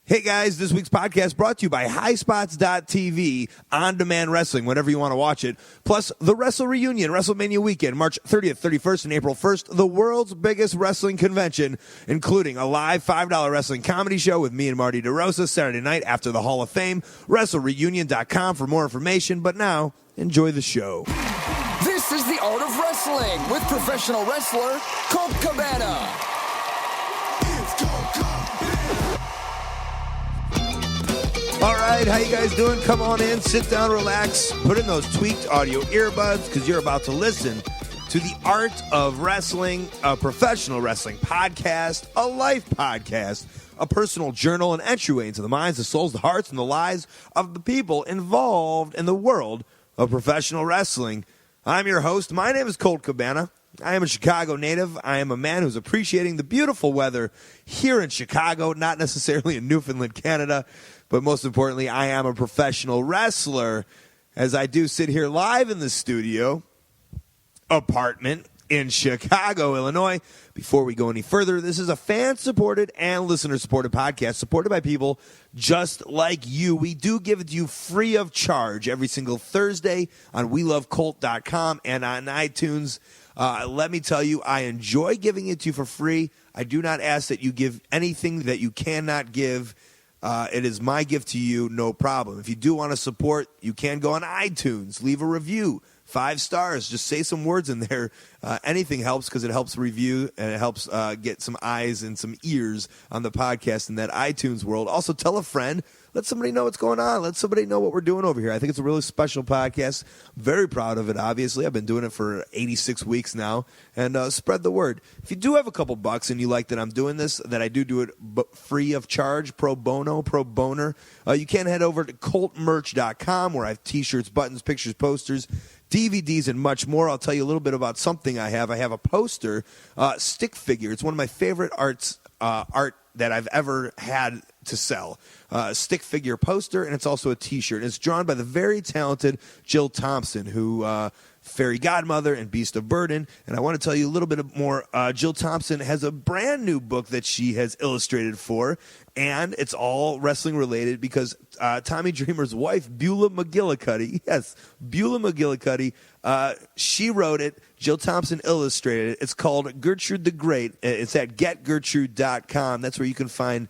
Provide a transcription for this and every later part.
Hey guys, this week's podcast brought to you by highspots.tv, on-demand wrestling, whenever you want to watch it. Plus, the Wrestle Reunion, WrestleMania weekend, March 30th, 31st, and April 1st, the world's biggest wrestling convention, including a live $5 wrestling comedy show with me and Marty DeRosa Saturday night after the Hall of Fame. WrestleReunion.com for more information, but now, enjoy the show. This is The Art of Wrestling with professional wrestler Colt Cabana. All right, how you guys doing? Come on in, sit down, relax, put in those tweaked audio earbuds because you're about to listen to The Art of Wrestling, a professional wrestling podcast, a life podcast, a personal journal, an entryway into the minds, the souls, the hearts, and the lives of the people involved in the world of professional wrestling. I'm your host. My name is Colt Cabana. I am a Chicago native. I am a man who's appreciating the beautiful weather here in Chicago, not necessarily in Newfoundland, Canada. But most importantly, I am a professional wrestler as I do sit here live in the studio apartment in Chicago, Illinois. Before we go any further, this is a fan-supported and listener-supported podcast supported by people just like you. We do give it to you free of charge every single Thursday on WeLoveColt.com and on iTunes. Let me tell you, I enjoy giving it to you for free. I do not ask that you give anything that you cannot give. It is my gift to you, no problem. If you do want to support, you can go on iTunes, leave a review, 5 stars, just say some words in there. Anything helps because it helps review and it helps get some eyes and some ears on the podcast in that iTunes world. Also, tell a friend. Let somebody know what's going on. Let somebody know what we're doing over here. I think it's a really special podcast. Very proud of it, obviously. I've been doing it for 86 weeks now. And spread the word. If you do have a couple bucks and you like that I'm doing this, that I do it free of charge, pro boner, you can head over to coltmerch.com where I have t-shirts, buttons, pictures, posters, DVDs, and much more. I'll tell you a little bit about something I have. I have a poster, stick figure. It's one of my favorite art that I've ever had to sell. Stick figure poster, and it's also a t-shirt. It's drawn by the very talented Jill Thompson, who Fairy Godmother and Beast of Burden. And I want to tell you a little bit more. Jill Thompson has a brand new book that she has illustrated for, and it's all wrestling related because Tommy Dreamer's wife, Beulah McGillicuddy, yes, Beulah McGillicuddy, she wrote it. Jill Thompson illustrated it. It's called Gertrude the Great. It's at getgertrude.com. That's where you can find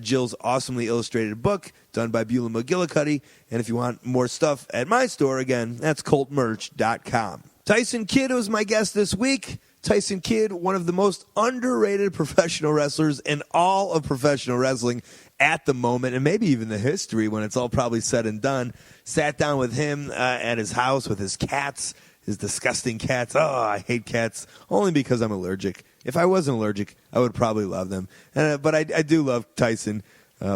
Jill's awesomely illustrated book done by Beulah McGillicuddy. And if you want more stuff at my store, again, that's coltmerch.com. Tyson Kidd was my guest this week. Tyson Kidd, one of the most underrated professional wrestlers in all of professional wrestling at the moment, and maybe even the history when it's all probably said and done. Sat down with him at his house with his cats, his disgusting cats. Oh, I hate cats, only because I'm allergic. If I wasn't allergic, I would probably love them. But I do love Tyson,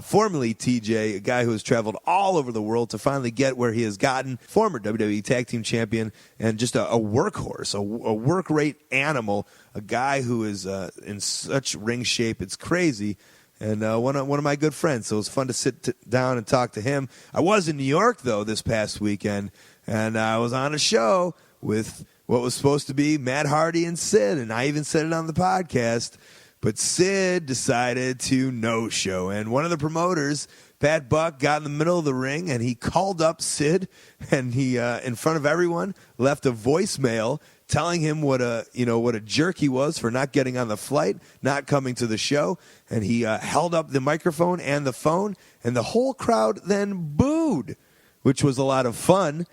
formerly TJ, a guy who has traveled all over the world to finally get where he has gotten. Former WWE Tag Team Champion and just a workhorse, a work rate animal, a guy who is in such ring shape, it's crazy. And one of my good friends, so it was fun to sit down and talk to him. I was in New York, though, this past weekend, and I was on a show with what was supposed to be Matt Hardy and Sid, and I even said it on the podcast, but Sid decided to no-show. And one of the promoters, Pat Buck, got in the middle of the ring, and he called up Sid, and he, in front of everyone, left a voicemail telling him what a jerk he was for not getting on the flight, not coming to the show, and he held up the microphone and the phone, and the whole crowd then booed, which was a lot of fun.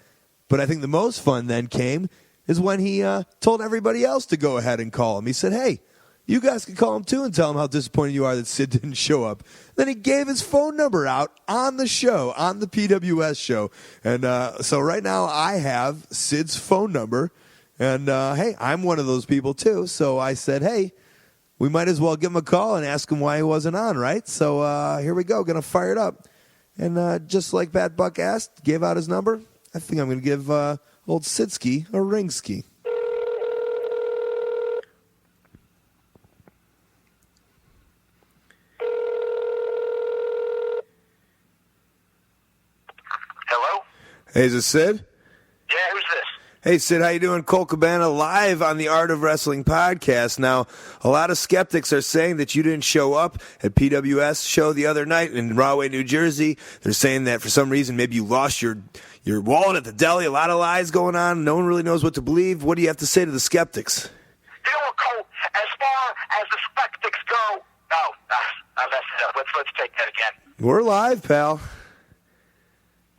But I think the most fun then came is when he told everybody else to go ahead and call him. He said, hey, you guys can call him too and tell him how disappointed you are that Sid didn't show up. Then he gave his phone number out on the show, on the PWS show. And so right now I have Sid's phone number. And, hey, I'm one of those people too. So I said, hey, we might as well give him a call and ask him why he wasn't on, right? So here we go. Going to fire it up. And just like Pat Buck asked, gave out his number, I think I'm going to give old Sidski a ringski. Hello? Hey, is it Sid? Yeah, who's this? Hey, Sid, how you doing? Colt Cabana live on the Art of Wrestling podcast. Now, a lot of skeptics are saying that you didn't show up at PWS show the other night in Rahway, New Jersey. They're saying that for some reason maybe you lost your wallet at the deli. A lot of lies going on. No one really knows what to believe. What do you have to say to the skeptics? You know what, Colt? As far as the skeptics go, I messed it up. Let's take that again. We're live, pal.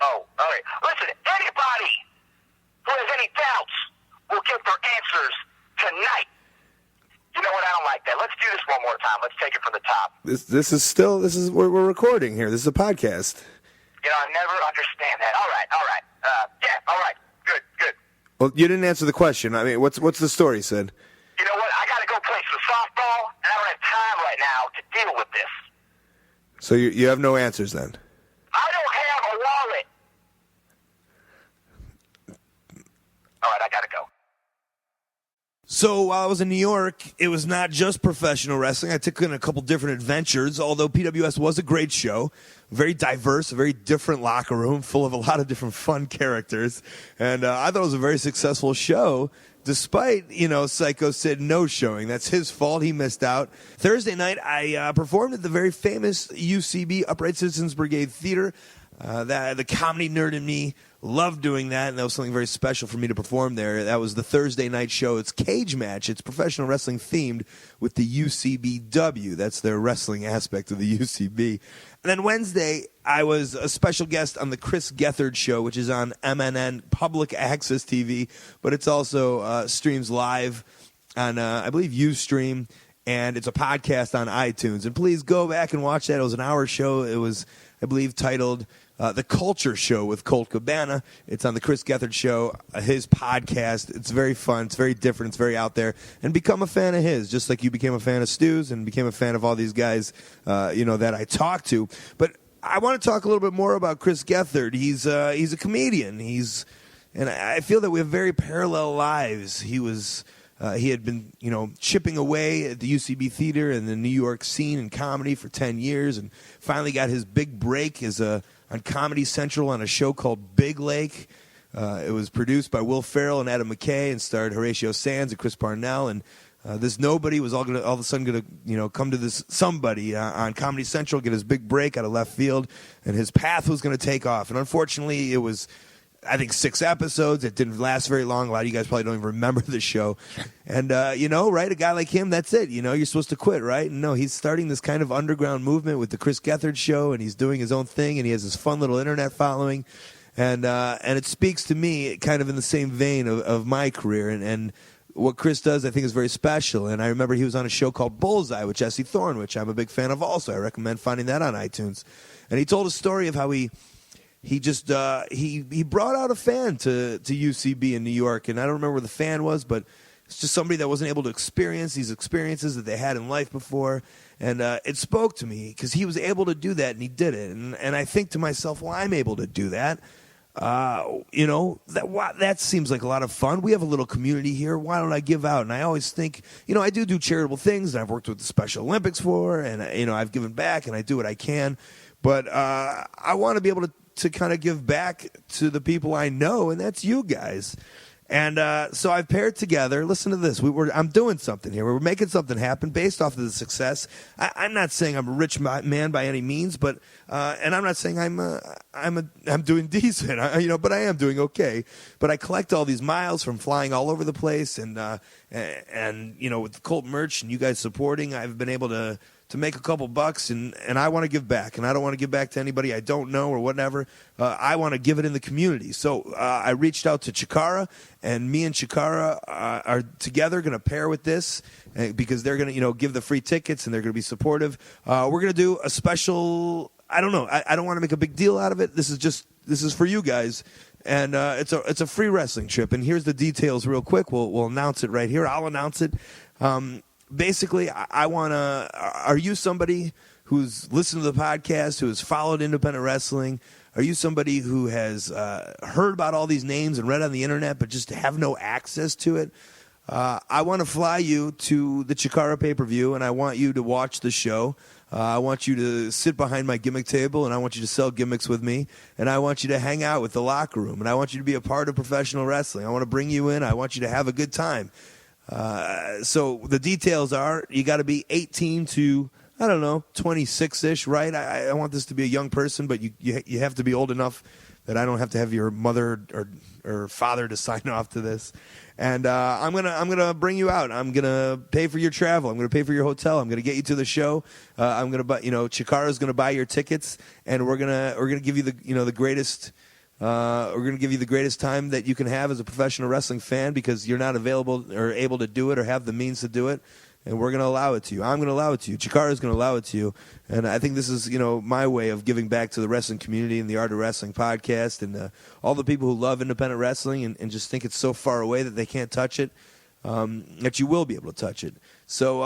Oh, all right. Listen, anybody who has any doubts will get their answers tonight. You know what? I don't like that. Let's do this one more time. Let's take it from the top. This is we're recording here. This is a podcast. You know, I never understand that. All right. Yeah, all right. Good. Well, you didn't answer the question. I mean, what's the story, Sid? You know what? I got to go play some softball, and I don't have time right now to deal with this. So you have no answers then? I don't have a wallet. All right, I got to go. So while I was in New York, it was not just professional wrestling. I took in a couple different adventures, although PWS was a great show. Very diverse, a very different locker room full of a lot of different fun characters. And I thought it was a very successful show, despite, Psycho Sid no-showing. That's his fault. He missed out. Thursday night, I performed at the very famous UCB, Upright Citizens Brigade Theater. The comedy nerd in me loved doing that, and that was something very special for me to perform there. That was the Thursday night show. It's cage match. It's professional wrestling themed with the UCBW. That's their wrestling aspect of the UCB. And then Wednesday, I was a special guest on the Chris Gethard show, which is on MNN Public Access TV, but it's also streams live on, I believe, Ustream, and it's a podcast on iTunes. And please go back and watch that. It was an hour show. It was, I believe, titled The Culture Show with Colt Cabana. It's on the Chris Gethard show, his podcast. It's very fun. It's very different. It's very out there. And become a fan of his, just like you became a fan of Stu's and became a fan of all these guys, that I talked to. But I want to talk a little bit more about Chris Gethard. He's a comedian. And I feel that we have very parallel lives. He had been, chipping away at the UCB Theater and the New York scene and comedy for 10 years and finally got his big break on Comedy Central on a show called Big Lake. It was produced by Will Ferrell and Adam McKay and starred Horatio Sands and Chris Parnell. And this nobody was all of a sudden going to, come to this somebody on Comedy Central, get his big break out of left field, and his path was going to take off. And unfortunately, it was, I think, 6 episodes. It didn't last very long. A lot of you guys probably don't even remember the show. And, right, a guy like him, that's it. You're supposed to quit, right? And no, he's starting this kind of underground movement with the Chris Gethard show, and he's doing his own thing, and he has this fun little internet following. And it speaks to me kind of in the same vein of my career. And what Chris does, I think, is very special. And I remember he was on a show called Bullseye with Jesse Thorne, which I'm a big fan of also. I recommend finding that on iTunes. And he told a story of how he brought out a fan to UCB in New York, and I don't remember where the fan was, but it's just somebody that wasn't able to experience these experiences that they had in life before, and it spoke to me because he was able to do that, and he did it, and I think to myself, well, I'm able to do that. That seems like a lot of fun. We have a little community here. Why don't I give out? And I always think, I do charitable things that I've worked with the Special Olympics for, and I've given back, and I do what I can, but I want to be able to kind of give back to the people I know, and that's you guys. And so I've paired together. Listen to this. I'm doing something here. We're making something happen based off of the success. I'm not saying I'm a rich man by any means, but and I'm not saying I'm doing decent. But I am doing okay. But I collect all these miles from flying all over the place, and with the Colt merch and you guys supporting, I've been able to make a couple bucks, and I want to give back, and I don't want to give back to anybody I don't know or whatever. I want to give it in the community. So I reached out to Chikara, and me and Chikara are together going to pair with this because they're going to give the free tickets, and they're going to be supportive. We're going to do a special, I don't know, I don't want to make a big deal out of it. This is for you guys, and it's a free wrestling trip. And here's the details real quick. We'll announce it right here. I'll announce it. Basically, I want to, are you somebody who's listened to the podcast, who has followed independent wrestling? Are you somebody who has heard about all these names and read on the internet but just have no access to it? I want to fly you to the Chikara pay-per-view, and I want you to watch the show. I want you to sit behind my gimmick table, and I want you to sell gimmicks with me, and I want you to hang out with the locker room, and I want you to be a part of professional wrestling. I want to bring you in. I want you to have a good time. So the details are you got to be 18 to, 26-ish, right? I want this to be a young person, but you have to be old enough that I don't have to have your mother or father to sign off to this. And I'm gonna bring you out. I'm gonna pay for your travel. I'm gonna pay for your hotel. I'm gonna get you to the show. I'm gonna buy. Chikara's gonna buy your tickets, and we're gonna give you the greatest. We're gonna give you the greatest time that you can have as a professional wrestling fan because you're not available or able to do it or have the means to do it. And we're going to allow it to you. I'm going to allow it to you. Chikara's going to allow it to you. And I think this is, my way of giving back to the wrestling community and the Art of Wrestling podcast and all the people who love independent wrestling and just think it's so far away that they can't touch it, that you will be able to touch it. So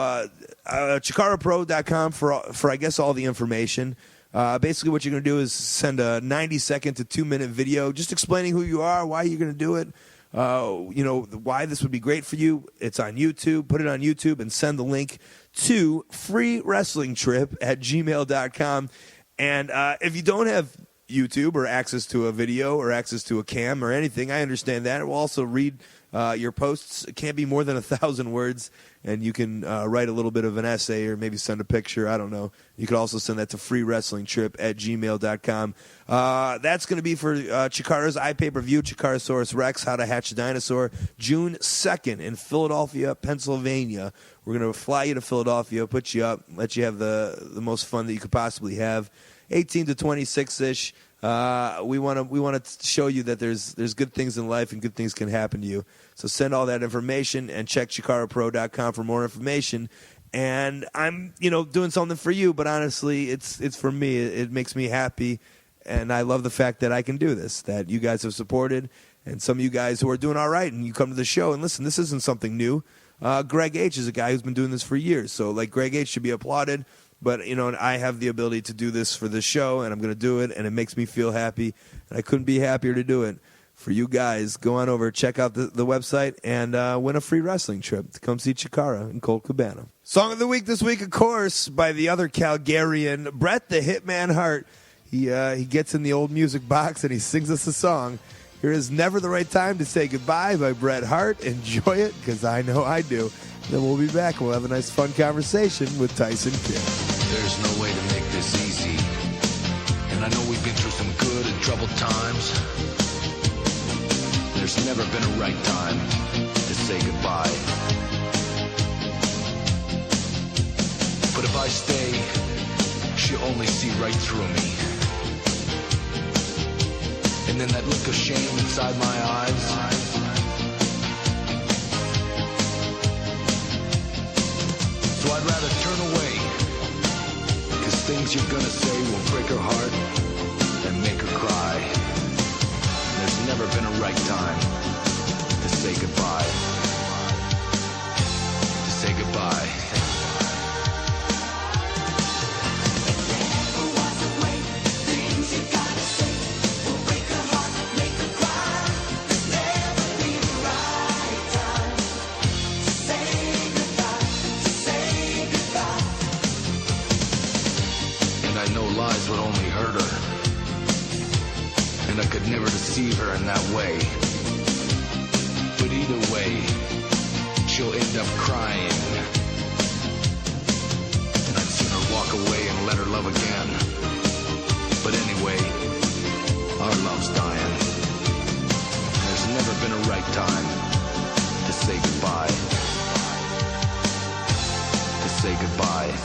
ChikaraPro.com for I guess, all the information. Basically, what you're going to do is send a 90-second to 2-minute video just explaining who you are, why you're going to do it. Why this would be great for you. It's on YouTube. Put it on YouTube and send the link to freewrestlingtrip@gmail.com. And if you don't have YouTube or access to a video or access to a cam or anything, I understand that. We'll also read your posts. It can't be more than 1,000 words, and you can write a little bit of an essay or maybe send a picture. I don't know. You could also send that to freewrestlingtrip@gmail.com. That's going to be for Chikara's iPay-per-view, Chikarasaurus Rex, How to Hatch a Dinosaur, June 2nd in Philadelphia, Pennsylvania. We're going to fly you to Philadelphia, put you up, let you have the most fun that you could possibly have. 18 to 26-ish. We want to show you that there's good things in life and good things can happen to you. So send all that information and check ChikaraPro.com for more information. And I'm doing something for you, but honestly, it's for me. It makes me happy, and I love the fact that I can do this. That you guys have supported, and some of you guys who are doing all right, and you come to the show and listen. This isn't something new. Greg H is a guy who's been doing this for years, so Greg H should be applauded. But, I have the ability to do this for this show, and I'm going to do it, and it makes me feel happy. And I couldn't be happier to do it. For you guys, go on over, check out the website, and win a free wrestling trip to come see Chikara and Colt Cabana. Song of the week this week, of course, by the other Calgarian, Bret the Hitman Hart. He gets in the old music box, and he sings us a song. Here is Never the Right Time to Say Goodbye by Bret Hart. Enjoy it, because I know I do. Then we'll be back, and we'll have a nice, fun conversation with Tyson Kidd. There's no way to make this easy, and I know we've been through some good and troubled times. There's never been a right time to say goodbye. But if I stay, she'll only see right through me. And then that look of shame inside my eyes, so I'd rather turn away, because things you're gonna say will break her heart and make her cry. There's never been a right time to say goodbye. To say goodbye. Lies would only hurt her, and I could never deceive her in that way. But either way, she'll end up crying, and I'd sooner walk away and let her love again. But anyway, our love's dying. There's never been a right time to say goodbye. To say goodbye.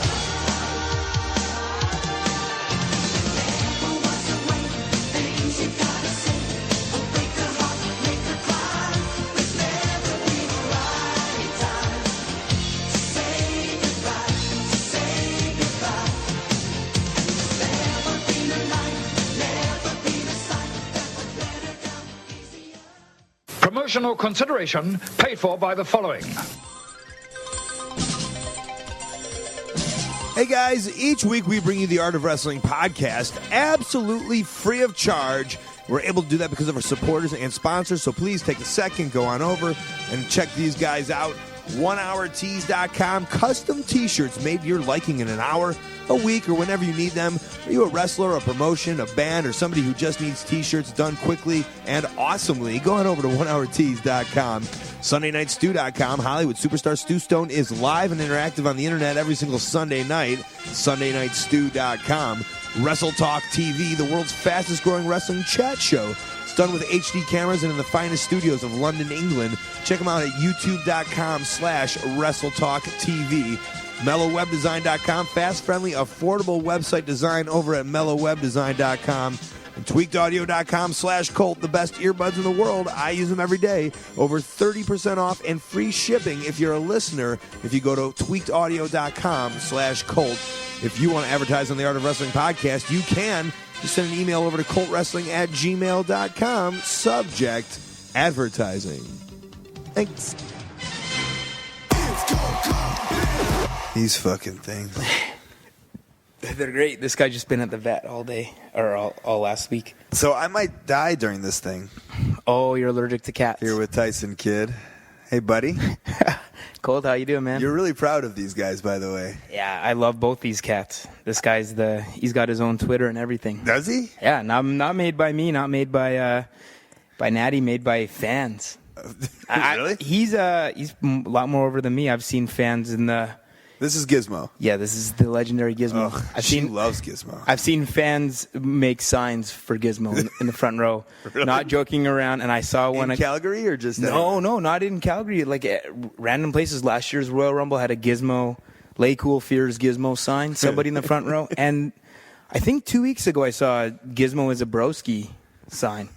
Promotional consideration paid for by the following. Hey guys, each week we bring you the Art of Wrestling podcast absolutely free of charge. We're able to do that because of our supporters and sponsors, so please take a second, go on over and check these guys out. onehourtees.com. Custom t-shirts made to your liking in an hour, a week, or whenever you need them. Are you a wrestler, a promotion, a band, or somebody who just needs t-shirts done quickly and awesomely? Go on over to onehourtees.com. SundayNightStew.com. Hollywood superstar Stu Stone is live and interactive on the internet every single Sunday night. SundayNightStew.com. WrestleTalk TV, the world's fastest growing wrestling chat show. It's done with HD cameras and in the finest studios of London, England. Check them out at youtube.com/WrestleTalkTV. MellowWebDesign.com. Fast, friendly, affordable website design over at MellowWebDesign.com. And tweakedaudio.com/Colt, the best earbuds in the world. I use them every day. Over 30% off and free shipping if you're a listener. If you go to tweakedaudio.com/Colt. If you want to advertise on the Art of Wrestling podcast, you can. Just send an email over to coltwrestling@gmail.com. Subject, advertising. Thanks. These fucking things. They're great. This guy just been at the vet all day, or all last week. So I might die during this thing. Oh, you're allergic to cats. Here with Tyson, kid. Hey, buddy. Colt, how you doing, man? You're really proud of these guys, by the way. Yeah, I love both these cats. This guy's he's got his own Twitter and everything. Does he? Yeah, not made by me, not made by Natty, made by fans. Really? He's a lot more over than me. I've seen fans in the. This is Gizmo. Yeah, this is the legendary Gizmo. Oh, she loves Gizmo. I've seen fans make signs for Gizmo in the front row, Really? Not joking around. And I saw one in Calgary or just no, not in Calgary. Like at random places. Last year's Royal Rumble had a Gizmo, Lay Cool Fears Gizmo sign. Somebody in the front row, and I think 2 weeks ago I saw Gizmo is a broski sign.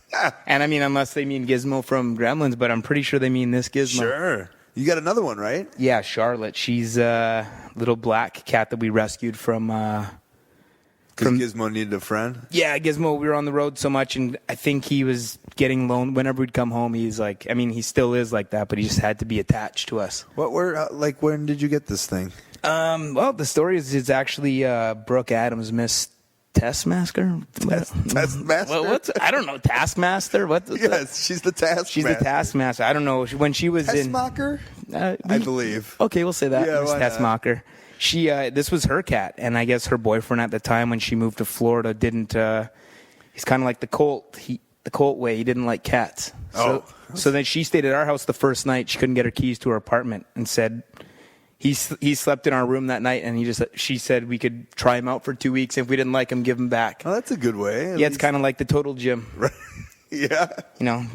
And I mean, unless they mean Gizmo from Gremlins, but I'm pretty sure they mean this Gizmo. Sure. You got another one, right? Yeah, Charlotte. She's a little black cat that we rescued from. Because Gizmo needed a friend? Yeah, Gizmo, we were on the road so much, and I think he was getting lonely. Whenever we'd come home, he's like, I mean, he still is like that, but he just had to be attached to us. When did you get this thing? Well, the story is it's actually Brooke Adams, Miss Taskmaster? Taskmaster? I don't know. Taskmaster? Yes, she's the Taskmaster. She's the Taskmaster. I don't know. When she was Tessmacher? I believe. Okay, we'll say that. Yeah, Miss Tessmacher. She, this was her cat, and I guess her boyfriend at the time when she moved to Florida didn't, he's kind of like the Colt way. He didn't like cats. So then she stayed at our house the first night. She couldn't get her keys to her apartment and said, he slept in our room that night, and she said we could try him out for 2 weeks. If we didn't like him, give him back. Oh, that's a good way. It's kind of like the Total Gym. Right. Yeah.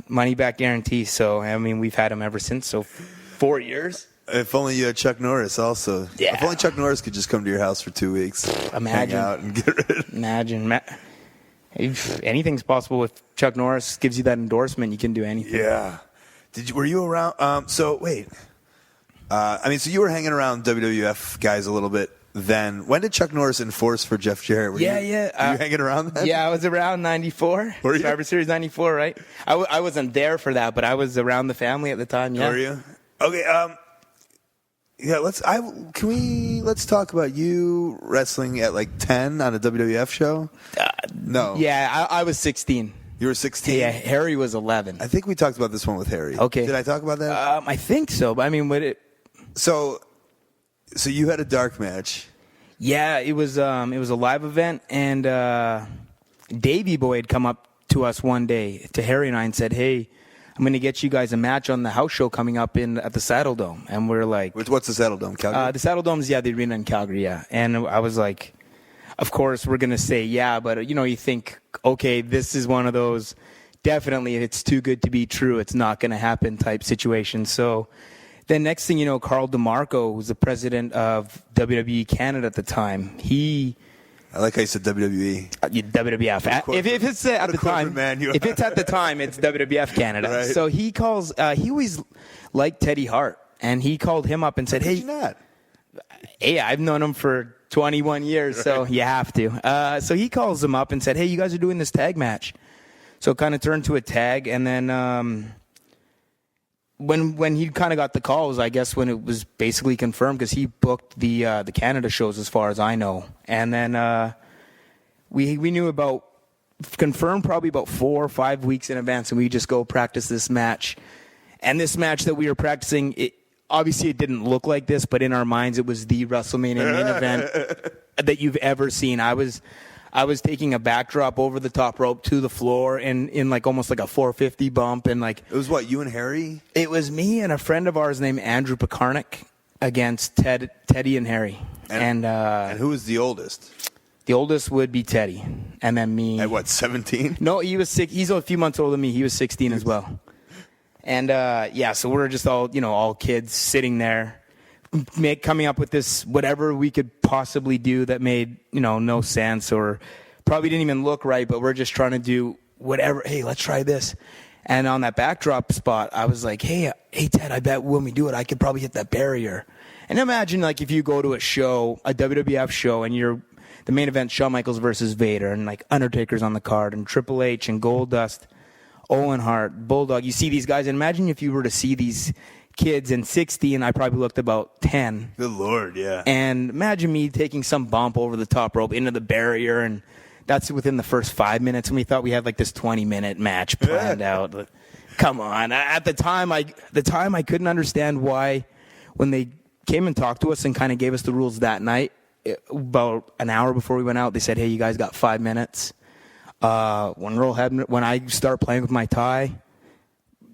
Money back guarantee. So, I mean, we've had him ever since. So, 4 years. If only you had Chuck Norris also. Yeah. If only Chuck Norris could just come to your house for 2 weeks. Imagine. Hang out and get rid. Imagine. If anything's possible with Chuck Norris, gives you that endorsement, you can do anything. Yeah. Were you around? So wait. So you were hanging around WWF guys a little bit then. When did Chuck Norris enforce for Jeff Jarrett? Were you hanging around then? Yeah, I was around 94. Were you? Survivor Series 94, right? I wasn't there for that, but I was around the family at the time, yeah. Were you? Okay, yeah, let's talk about you wrestling at like 10 on a WWF show? No. Yeah, I was 16. You were 16? Yeah, Harry was 11. I think we talked about this one with Harry. Okay. Did I talk about that? I think so, but I mean, So you had a dark match. Yeah, it was a live event, and Davey Boy had come up to us one day, to Harry and I, and said, hey, I'm going to get you guys a match on the house show coming up at the Saddle Dome. And we're like... What's the Saddle Dome, Calgary? The Saddle Dome's, the arena in Calgary, yeah. And I was like, of course, we're going to say yeah, but, you think, okay, this is one of those, definitely, if it's too good to be true, it's not going to happen type situation. So then next thing you know, Carl DeMarco, who's the president of WWE Canada at the time, I like how you said WWE. WWF. If it's at the time, if it's at the time, it's WWF Canada. Right. So he calls. He always liked Teddy Hart, and he called him up and said, "Hey, I've known him for 21 years, so you have to." So he calls him up and said, "Hey, you guys are doing this tag match." So it kind of turned to a tag, and then when he kind of got the call was, I guess, when it was basically confirmed, because he booked the Canada shows as far as I know. And then we knew about, confirmed probably about 4 or 5 weeks in advance, and we just go practice this match. And this match that we were practicing, obviously it didn't look like this, but in our minds it was the WrestleMania main event that you've ever seen. I was taking a backdrop over the top rope to the floor in like almost like a 450 bump, and like It was what, you and Harry? it was me and a friend of ours named Andrew Pekarnik against Teddy and Harry. And who was the oldest? the oldest would be Teddy, and then me. At what, 17? No, he was he's a few months older than me. He was 16 as well. And so we're just all kids sitting there, coming up with this whatever we could possibly do that made no sense or probably didn't even look right, but we're just trying to do whatever. Hey, let's try this. And on that backdrop spot, I was like, hey Ted, I bet when we do it, I could probably hit that barrier. And imagine like if you go to a show, a WWF show, and you're the main event, Shawn Michaels versus Vader, and like Undertaker's on the card, and Triple H and Goldust, Owen Hart, Bulldog. You see these guys, and imagine if you were to see these kids in 60, and I probably looked about 10. Good Lord, yeah. And imagine me taking some bump over the top rope into the barrier, and that's within the first 5 minutes, and we thought we had like this 20-minute match planned out. Come on. At the time, I couldn't understand why when they came and talked to us and kind of gave us the rules that night, about an hour before we went out, they said, hey, you guys got 5 minutes. When I start playing with my tie,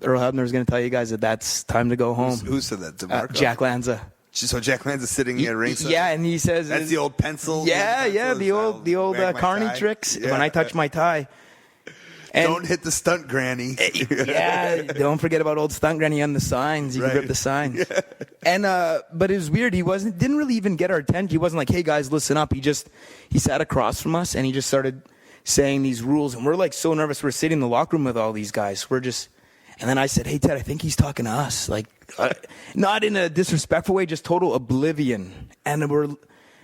Earl Hebner's going to tell you guys that that's time to go home. Who said that? DeMarco? Jack Lanza. So Jack Lanza's sitting at ringside? Yeah, and he says... That's the old pencil? Yeah, the old Carney tricks when I touch my tie. And don't hit the stunt granny. Yeah, don't forget about old stunt granny on the signs. You can rip the signs. Yeah. And but it was weird. He didn't really even get our attention. He wasn't like, hey guys, listen up. He sat across from us and he just started saying these rules, and we're like so nervous. We're sitting in the locker room with all these guys. And then I said, hey Ted, I think he's talking to us. Like, not in a disrespectful way, just total oblivion. And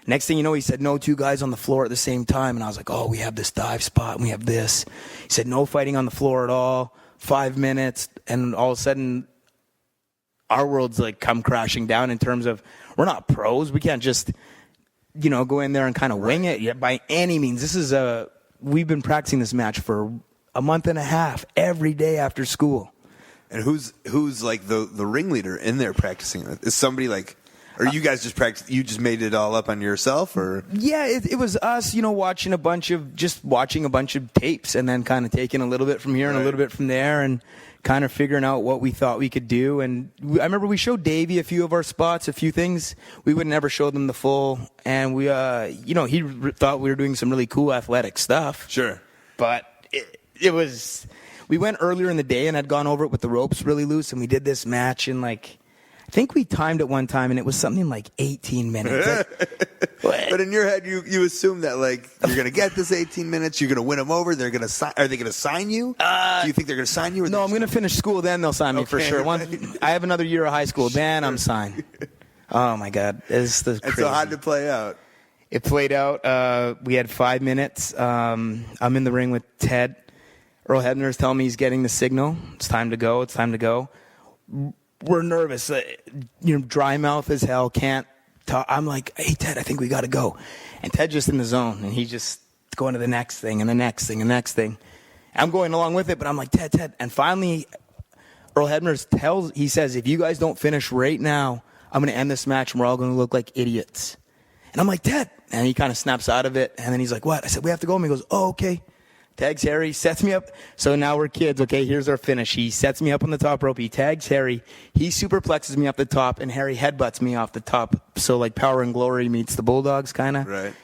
next thing you know, he said, no, 2 guys on the floor at the same time. And I was like, oh, we have this dive spot and we have this. He said, no fighting on the floor at all, 5 minutes. And all of a sudden, our world's like come crashing down in terms of we're not pros. We can't just, go in there and kind of wing it by any means. We've been practicing this match for a month and a half every day after school. And who's like the ringleader in there practicing? Is somebody like... Or you guys just practice? You just made it all up on yourself, or? Yeah, it was us, watching a bunch of tapes, and then kind of taking a little bit from here and a little bit from there, and kind of figuring out what we thought we could do. And I remember we showed Davey a few of our spots, a few things. We would never show them the full, and we, he thought we were doing some really cool athletic stuff. Sure, but it was. We went earlier in the day and had gone over it with the ropes really loose, and we did this match in like. I think we timed it one time, and it was something like 18 minutes. But in your head, you assume that like you're going to get this 18 minutes, you're going to win them over. Are they going to sign you? Do you think they're going to sign you? No, I'm going to finish school, then they'll sign me for sure. I have another year of high school, then I'm signed. Oh my God, it's crazy. It's so hard to play out. It played out. We had 5 minutes. I'm in the ring with Ted. Earl Hebner's telling me he's getting the signal. It's time to go. It's time to go. We're nervous, dry mouth as hell, can't talk. I'm like, hey, Ted, I think we got to go. And Ted just in the zone, and he just going to the next thing and the next thing and the next thing. I'm going along with it, but I'm like, Ted. And finally, Earl Hebner he says, if you guys don't finish right now, I'm going to end this match, and we're all going to look like idiots. And I'm like, Ted. And he kind of snaps out of it, and then he's like, what? I said, we have to go. And he goes, oh, okay. Tags Harry, sets me up. So now we're kids. Okay, here's our finish. He sets me up on the top rope. He tags Harry. He superplexes me up the top, and Harry headbutts me off the top. So like Power and Glory meets the Bulldogs, kind of. Right.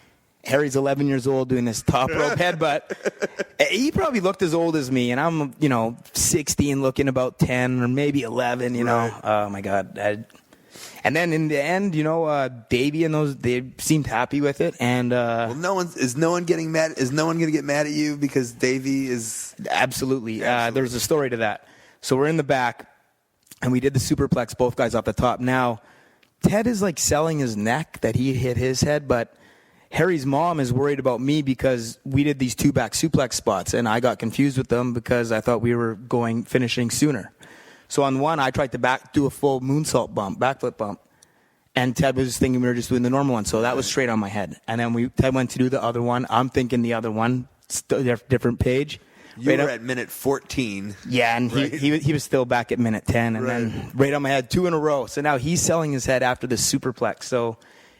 Harry's 11 years old doing this top rope headbutt. He probably looked as old as me, and I'm, 16 looking about 10 or maybe 11, Right. Oh, my God. And then in the end, Davey and those, they seemed happy with it. And well, is no one getting mad? Is no one going to get mad at you because Davey is absolutely. There's a story to that. So we're in the back, and we did the superplex, both guys off the top. Now, Ted is like selling his neck that he hit his head, but Harry's mom is worried about me because we did these 2 back suplex spots, and I got confused with them because I thought we were finishing sooner. So on one, I tried to do a full moonsault bump, backflip bump. And Ted was thinking we were just doing the normal one. So that was straight on my head. And then Ted went to do the other one. I'm thinking the other one, different page. You were at minute 14. Yeah, and right? he was still back at minute 10, and then right on my head, 2 in a row. So now he's selling his head after the superplex. So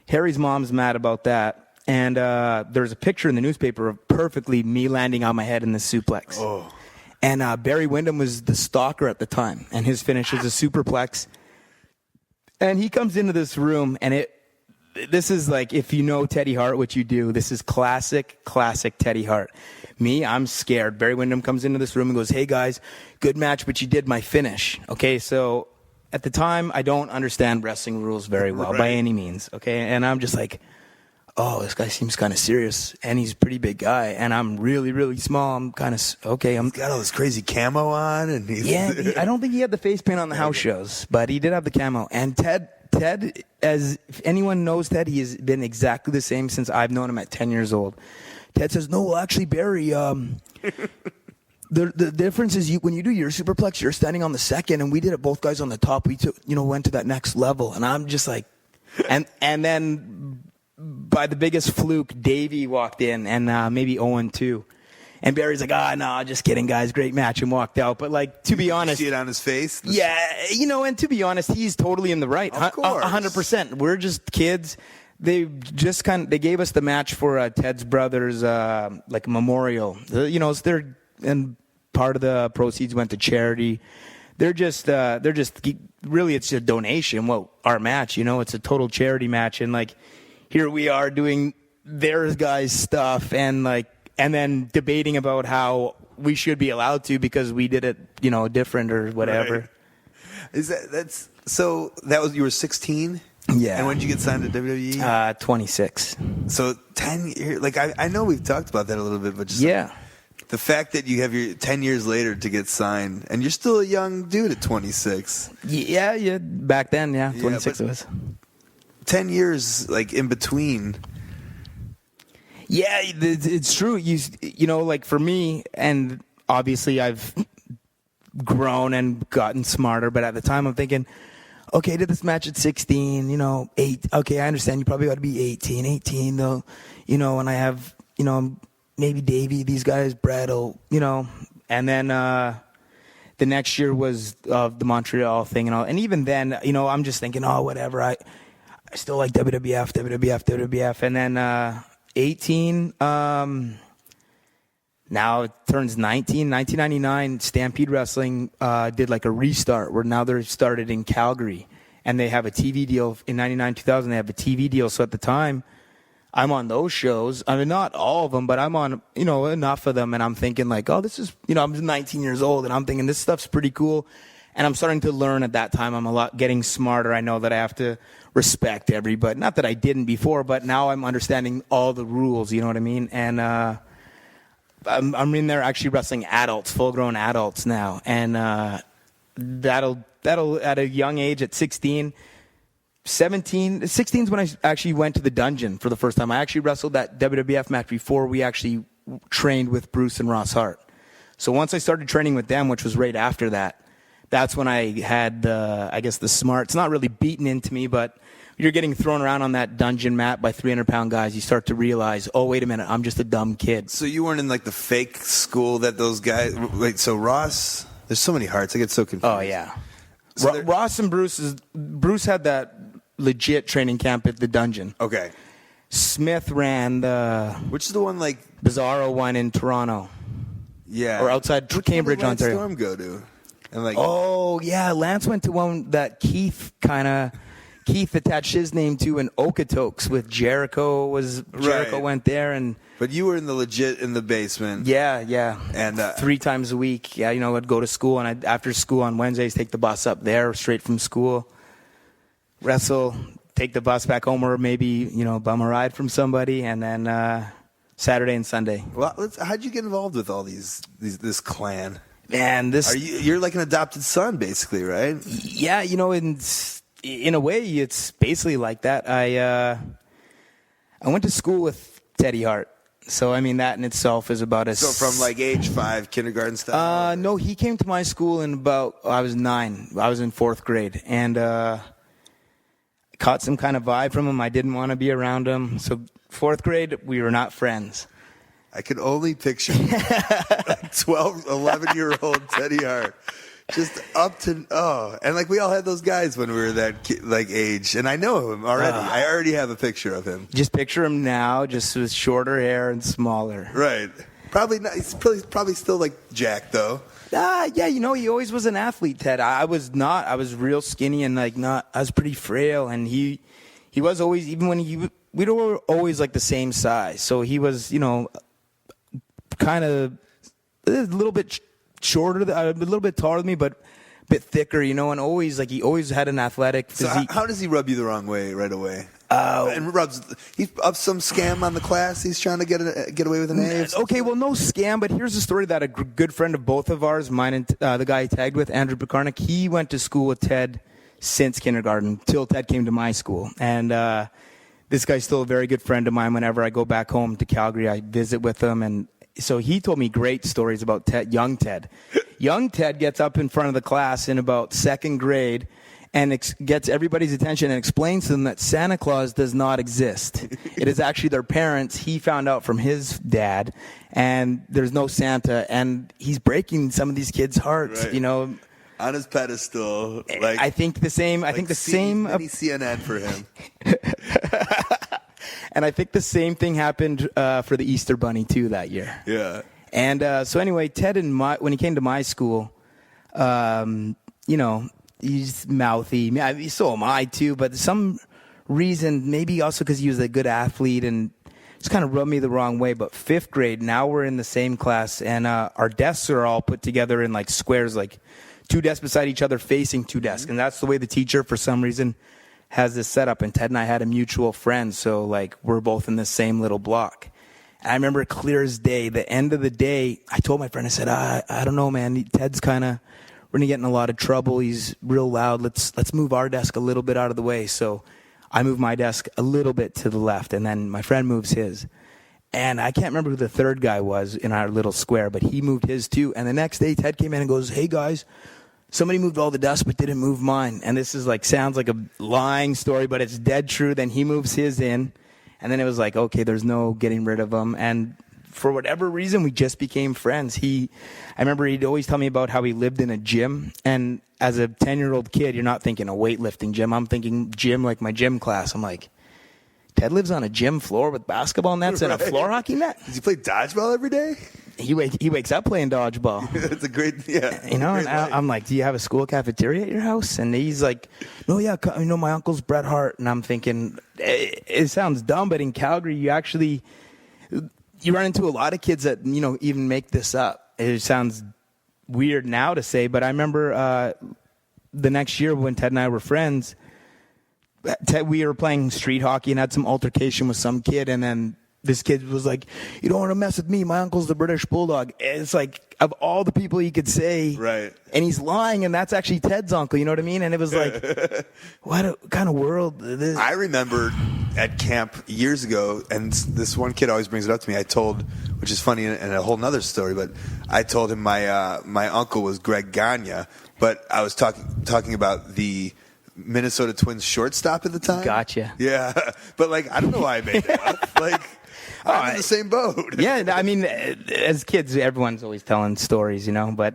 Harry's mom's mad about that. And there's a picture in the newspaper of perfectly me landing on my head in the suplex. Oh. And Barry Windham was the stalker at the time, and his finish was a superplex. And he comes into this room, and this is like, if you know Teddy Hart, which you do, this is classic Teddy Hart. Me, I'm scared. Barry Windham comes into this room and goes, "Hey guys, good match, but you did my finish." Okay, so at the time, I don't understand wrestling rules very well by any means. Okay, and I'm just like, oh, this guy seems kind of serious, and he's a pretty big guy, and I'm really, really small. I'm kind of, okay. He's got all this crazy camo on. And I don't think he had the face paint on the house shows, but he did have the camo. And Ted, as if anyone knows Ted, he has been exactly the same since I've known him at 10 years old. Ted says, "No, well, actually, Barry, the difference is when you do your superplex, you're standing on the second, and we did it both guys on the top. We went to that next level." And I'm just like, and then by the biggest fluke, Davey walked in, and maybe Owen too. And Barry's like, no, just kidding, guys. Great match, and walked out. But, like, to be honest. You see it on his face? Yeah, and to be honest, he's totally in the right. Of course. 100%. We're just kids. They just they gave us the match for Ted's brother's, like, memorial. It's and part of the proceeds went to charity. They're just really, it's a donation. Well, our match, it's a total charity match. And, like, here we are doing their guys' stuff and then debating about how we should be allowed to because we did it, different or whatever. Right. You were 16? Yeah. And when did you get signed to WWE? 26. So 10 years, I know we've talked about that a little bit, but just the fact that you have your 10 years later to get signed and you're still a young dude at 26. Yeah. Back then, 26 it was. 10 years, in between. Yeah, it's true. Like for me, and obviously I've grown and gotten smarter, but at the time I'm thinking, okay, I did this match at 16, 8. Okay, I understand you probably ought to be 18 though, and I have, maybe Davey, these guys, Brad, and then the next year was the Montreal thing and all. And even then, I'm just thinking, whatever. I still like WWF. And then 18, now it turns 1999, Stampede Wrestling did like a restart where now they're started in Calgary. And they have a TV deal in 99, 2000. They have a TV deal. So at the time, I'm on those shows. I mean, not all of them, but I'm on, enough of them. And I'm thinking this is, I'm 19 years old and I'm thinking this stuff's pretty cool. And I'm starting to learn at that time. I'm getting smarter. I know that I have to respect everybody. Not that I didn't before, but now I'm understanding all the rules. You know what I mean? And I'm in there actually wrestling adults, full-grown adults now. And that'll at a young age, at 16, 16 is when I actually went to the dungeon for the first time. I actually wrestled that WWF match before we actually trained with Bruce and Ross Hart. So once I started training with them, which was right after that, that's when I had the smarts, not really beaten into me, but you're getting thrown around on that dungeon mat by 300-pound guys. You start to realize, oh, wait a minute, I'm just a dumb kid. So you weren't in the fake school that those guys, so Ross, there's so many Harts, I get so confused. Oh, yeah. So Ross and Bruce had that legit training camp at the dungeon. Okay. Smith ran which is the one Bizarro one in Toronto. Yeah. Or outside Cambridge, Ontario. Storm go to? And Lance went to one that Keith attached his name to in Okotoks with Jericho went there but you were in the basement. Yeah. And 3 times a week. Yeah, I'd go to school and I'd after school on Wednesdays take the bus up there straight from school. Wrestle, take the bus back home or maybe, bum a ride from somebody and then Saturday and Sunday. Well, how'd you get involved with all this clan? Man, you're like an adopted son, basically, right? Yeah, in a way, it's basically like that. I went to school with Teddy Hart, so I mean that in itself is about So from age 5, kindergarten stuff. No, he came to my school I was 9. I was in 4th grade, and caught some kind of vibe from him. I didn't want to be around him, so 4th grade we were not friends. I can only picture 12, 11-year-old Teddy Hart. Just up to and like we all had those guys when we were that age, and I know him already. I already have a picture of him. Just picture him now, just with shorter hair and smaller. Right. Probably not. He's probably still like Jack though. Yeah, he always was an athlete, Ted. I was not. I was real skinny and I was pretty frail, and he was always, even when we were always like the same size. So he was, kind of a little bit shorter, a little bit taller than me, but a bit thicker, and always he always had an athletic physique. So how does he rub you the wrong way right away? He's up some scam on the class. He's trying to get away with an A. Okay, well, no scam, but here's a story that a good friend of both of ours, mine and the guy I tagged with, Andrew Bukarnik, he went to school with Ted since kindergarten till Ted came to my school, and this guy's still a very good friend of mine. Whenever I go back home to Calgary, I visit with him, and so he told me great stories about Ted, young Ted. Young Ted gets up in front of the class in about second grade and gets everybody's attention and explains to them that Santa Claus does not exist. It is actually their parents. He found out from his dad, and there's no Santa, and he's breaking some of these kids' hearts, right. On his pedestal. I think the same. I think the same. Mini CNN for him. And I think the same thing happened for the Easter Bunny, too, that year. Yeah. And so anyway, Ted, when he came to my school, he's mouthy. So am I, too. But some reason, maybe also because he was a good athlete and just kind of rubbed me the wrong way. But fifth grade, now we're in the same class, and our desks are all put together in like squares, like two desks beside each other facing two desks. Mm-hmm. And that's the way the teacher, for some reason, has this setup. And Ted and I had a mutual friend, so like we're both in the same little block. And I remember clear as day, the end of the day, I told my friend, I said, I don't know, man, Ted's we're going to get in a lot of trouble. He's real loud. Let's move our desk a little bit out of the way. So I moved my desk a little bit to the left, and then my friend moves his. And I can't remember who the third guy was in our little square, but he moved his too. And the next day, Ted came in and goes, hey, guys, somebody moved all the desks but didn't move mine. And this is sounds like a lying story, but it's dead true. Then he moves his in, and then it was like, okay, there's no getting rid of him. And for whatever reason, we just became friends. I remember he'd always tell me about how he lived in a gym. And as a 10-year-old kid, you're not thinking a weightlifting gym. I'm thinking gym like my gym class. I'm like, Ted lives on a gym floor with basketball nets and a floor hockey net? Does he play dodgeball every day? He wakes up playing dodgeball. It's a great, yeah. And I'm like, do you have a school cafeteria at your house? And he's like, no, yeah, my uncle's Bret Hart. And I'm thinking, it sounds dumb, but in Calgary, you run into a lot of kids that, even make this up. It sounds weird now to say, but I remember the next year when Ted and I were friends, we were playing street hockey and had some altercation with some kid, and then this kid was like, you don't want to mess with me. My uncle's the British Bulldog. And it's like, of all the people you could say, right, and he's lying, and that's actually Ted's uncle, you know what I mean? And it was like, what kind of world is this? I remember at camp years ago, and this one kid always brings it up to me. Which is funny and a whole nother story, but I told him my uncle was Greg Gagne, but I was talking about the Minnesota Twins shortstop at the time. Gotcha. Yeah, but I don't know why I made that up. I'm in the same boat. Yeah, I mean, as kids, everyone's always telling stories, But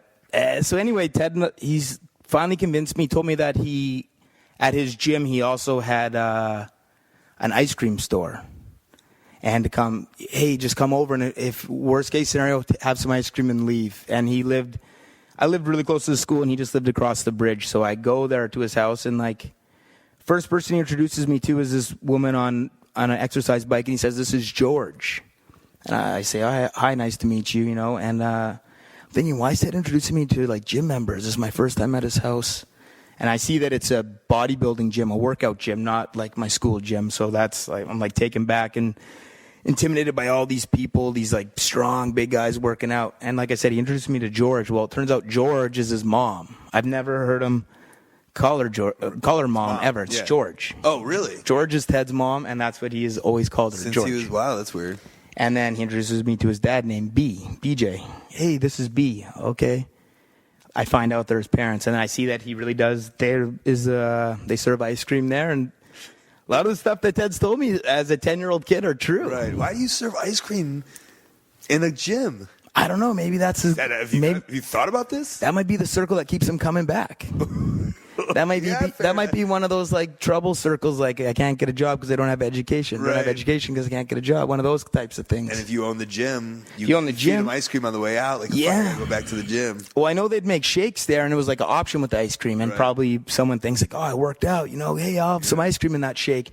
so anyway, Ted, he's finally convinced me. Told me that at his gym, he also had an ice cream store, and just come over, and if worst case scenario, have some ice cream and leave. And I lived really close to the school, and he just lived across the bridge. So I go there to his house, and first person he introduces me to is this woman on an exercise bike, and he says, this is George. And I say, hi, nice to meet you, And I'm thinking, why is Ted introducing me to gym members? This is my first time at his house. And I see that it's a bodybuilding gym, a workout gym, not like my school gym. So that's I'm taken back and intimidated by all these people, these strong, big guys working out. And like I said, he introduced me to George. Well, it turns out George is his mom. I've never heard him call her mom ever. It's George. Oh, really? George is Ted's mom, and that's what he has always called her, Since George. Wow, that's weird. And then he introduces me to his dad named BJ. Hey, this is B. Okay. I find out they're his parents, and I see that he really does. They serve ice cream there, and a lot of the stuff that Ted's told me as a 10-year-old kid are true. Right. Why do you serve ice cream In a gym. I don't know. Maybe that's his. Have you thought about this? That might be the circle that keeps him coming back. That might be that might be one of those like trouble circles. Like I can't get a job because I don't have education. I don't have education because I can't get a job. One of those types of things. And if you own the gym, you own the gym. Feed him ice cream on the way out. Like go back to the gym. Well, I know they'd make shakes there, and it was like an option with the ice cream. And probably someone thinks like, oh, I worked out. Hey, I'll have some ice cream in that shake.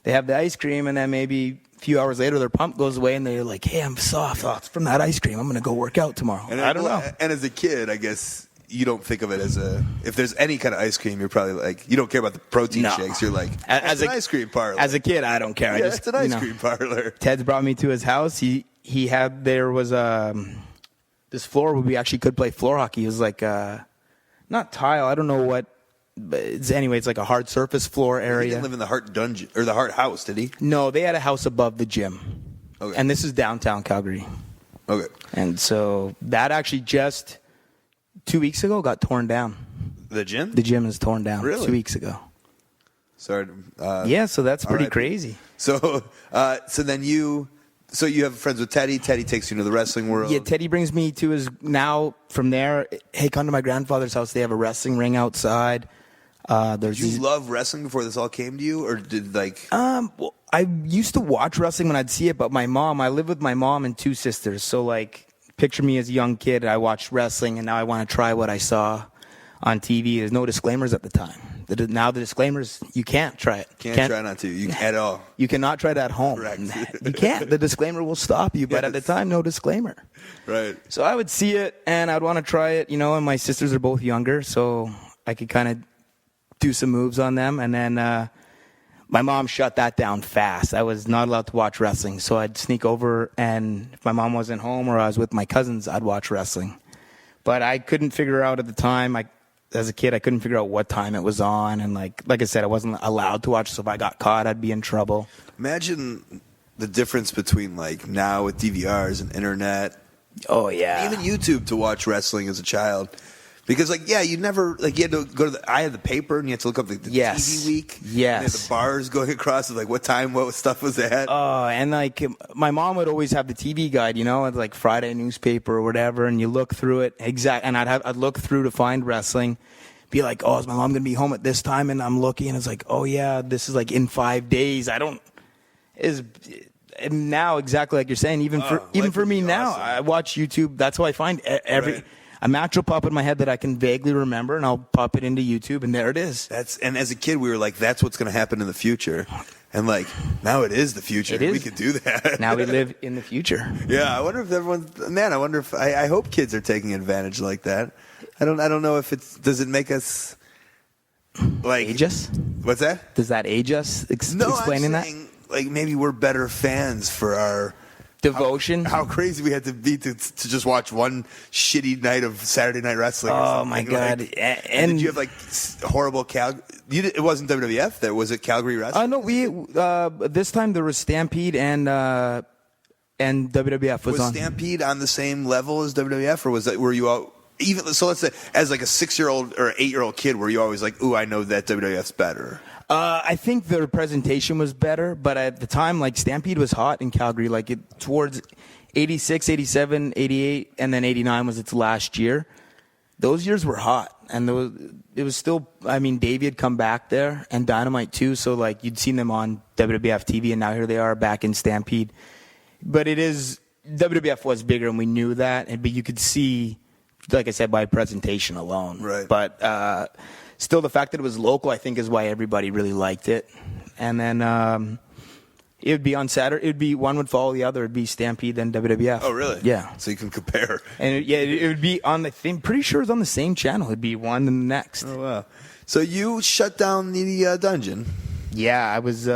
They have the ice cream, and then maybe a few hours later, their pump goes away, and they're like, hey, I'm soft. Oh, it's from that ice cream. I'm going to go work out tomorrow. And I don't know. And as a kid, I guess you don't think of it as if there's any kind of ice cream, you're probably like, you don't care about the protein shakes. You're like, it's an ice cream parlor. As a kid, I don't care. Yeah, it's an ice cream parlor. Ted's brought me to his house. There was this floor where we actually could play floor hockey. It was like, not tile. I don't know what. But it's like a hard surface floor area. He didn't live in the Hart Dungeon or the Hart house, did he? No, they had a house above the gym. Okay. And this is downtown Calgary. Okay. And so that actually just 2 weeks ago got torn down. The gym? The gym is torn down. Really? 2 weeks ago. Sorry. Yeah, so that's pretty crazy. So then you have friends with Teddy. Teddy takes you into the wrestling world. Yeah, Teddy brings me to his, now from there, hey, come to my grandfather's house. They have a wrestling ring outside. Did you love wrestling before this all came to you, or did well, I used to watch wrestling when I'd see it, but I live with my mom and two sisters. So like, picture me as a young kid. I watched wrestling, and now I want to try what I saw on TV. There's no disclaimers at the time. Now the disclaimers, you can't try it. Can't try not to. You at all. You cannot try it at home. Correct. You can't. The disclaimer will stop you, but at the time, no disclaimer. Right. So I would see it, and I'd want to try it, and my sisters are both younger, so I could kind of do some moves on them. And then my mom shut that down fast. I was not allowed to watch wrestling, so I'd sneak over, and if my mom wasn't home or I was with my cousins, I'd watch wrestling. But I couldn't figure out at the time, as a kid, I couldn't figure out what time it was on. And like I said, I wasn't allowed to watch, so if I got caught, I'd be in trouble. Imagine the difference between like now with DVRs and internet. Oh, yeah. Even YouTube to watch wrestling as a child. Because, you never, you had to go to I had the paper, and you had to look up the TV week. Yes. And the bars going across, what time, what stuff was at. Oh, and, my mom would always have the TV guide, like Friday newspaper or whatever, and you look through it. And I'd look through to find wrestling, be like, oh, is my mom going to be home at this time? And I'm looking, and it's like, oh, yeah, this is, in 5 days. And now, exactly like you're saying, even for me now, awesome. I watch YouTube. That's how I find a match will pop in my head that I can vaguely remember, and I'll pop it into YouTube, and there it is. And as a kid, we were like, that's what's going to happen in the future. And now it is the future. We could do that. Now we live in the future. Yeah, I wonder if I hope kids are taking advantage like that. I don't know if does it make us age us? What's that? Does that age us? Explaining I'm saying, maybe we're better fans for our devotion. How crazy we had to be to just watch one shitty night of Saturday Night Wrestling. Oh my God! And did you have horrible it wasn't WWF there, was it Calgary Wrestling? No, we this time there was Stampede and WWF was on. Stampede on the same level as WWF, or were you all even? So let's say as a 6-year-old or 8-year-old kid, were you always like, ooh, I know that WWF's better? I think their presentation was better, but at the time, Stampede was hot in Calgary, towards 86, 87, 88, and then 89 was its last year. Those years were hot, and it was still, Davey had come back there, and Dynamite too, so you'd seen them on WWF TV, and now here they are back in Stampede. But WWF was bigger, and we knew that, but you could see, like I said, by presentation alone. Right. But, still, the fact that it was local, I think, is why everybody really liked it. And then it would be on Saturday. It would be one would follow the other. It'd be Stampede, then WWF. Oh, really? Yeah. So you can compare. And it would be on the thing. Pretty sure it's on the same channel. It'd be one and the next. Oh wow! So you shut down the dungeon. Yeah, I was.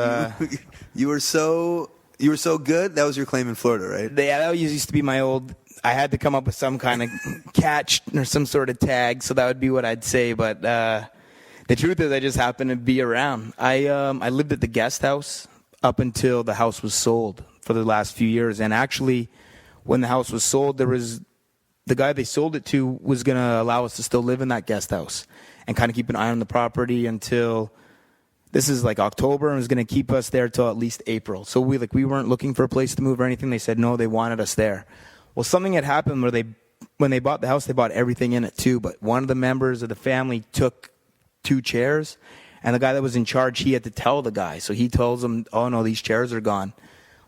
You were so good. That was your claim in Florida, right? Yeah, that used to be my old. I had to come up with some kind of catch or some sort of tag, so that would be what I'd say. But the truth is, I just happened to be around. I lived at the guest house up until the house was sold for the last few years. And actually, when the house was sold, the guy they sold it to was going to allow us to still live in that guest house and kind of keep an eye on the property until this is October, and was going to keep us there till at least April. So we weren't looking for a place to move or anything. They said no, they wanted us there. Well, something had happened where when they bought the house, they bought everything in it too. But one of the members of the family took 2 chairs, and the guy that was in charge, he had to tell the guy. So he tells him, "Oh no, these chairs are gone."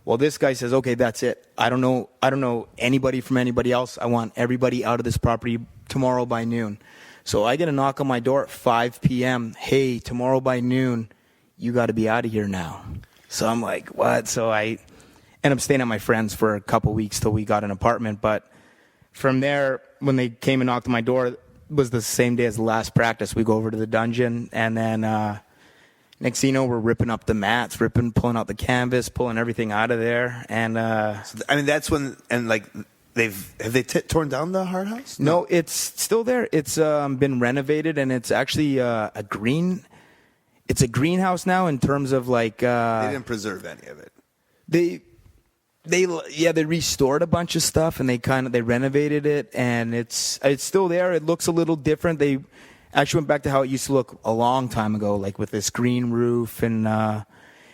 Well, this guy says, "Okay, that's it. I don't know anybody from anybody else. I want everybody out of this property tomorrow by noon." So I get a knock on my door at 5 p.m. "Hey, tomorrow by noon, you got to be out of here now." So I'm like, "What?" So I end up staying at my friend's for a couple weeks till we got an apartment. But from there, when they came and knocked on my door, it was the same day as the last practice. We go over to the dungeon, and then next thing you know, we're ripping up the mats, pulling out the canvas, pulling everything out of there. And that's when, and like, have they torn down the Hart house? No, it's still there. It's been renovated, and it's actually it's a greenhouse now in terms of like. They didn't preserve any of it. They restored a bunch of stuff, and they renovated it, and it's still there. It looks a little different. They actually went back to how it used to look a long time ago, like with this green roof, and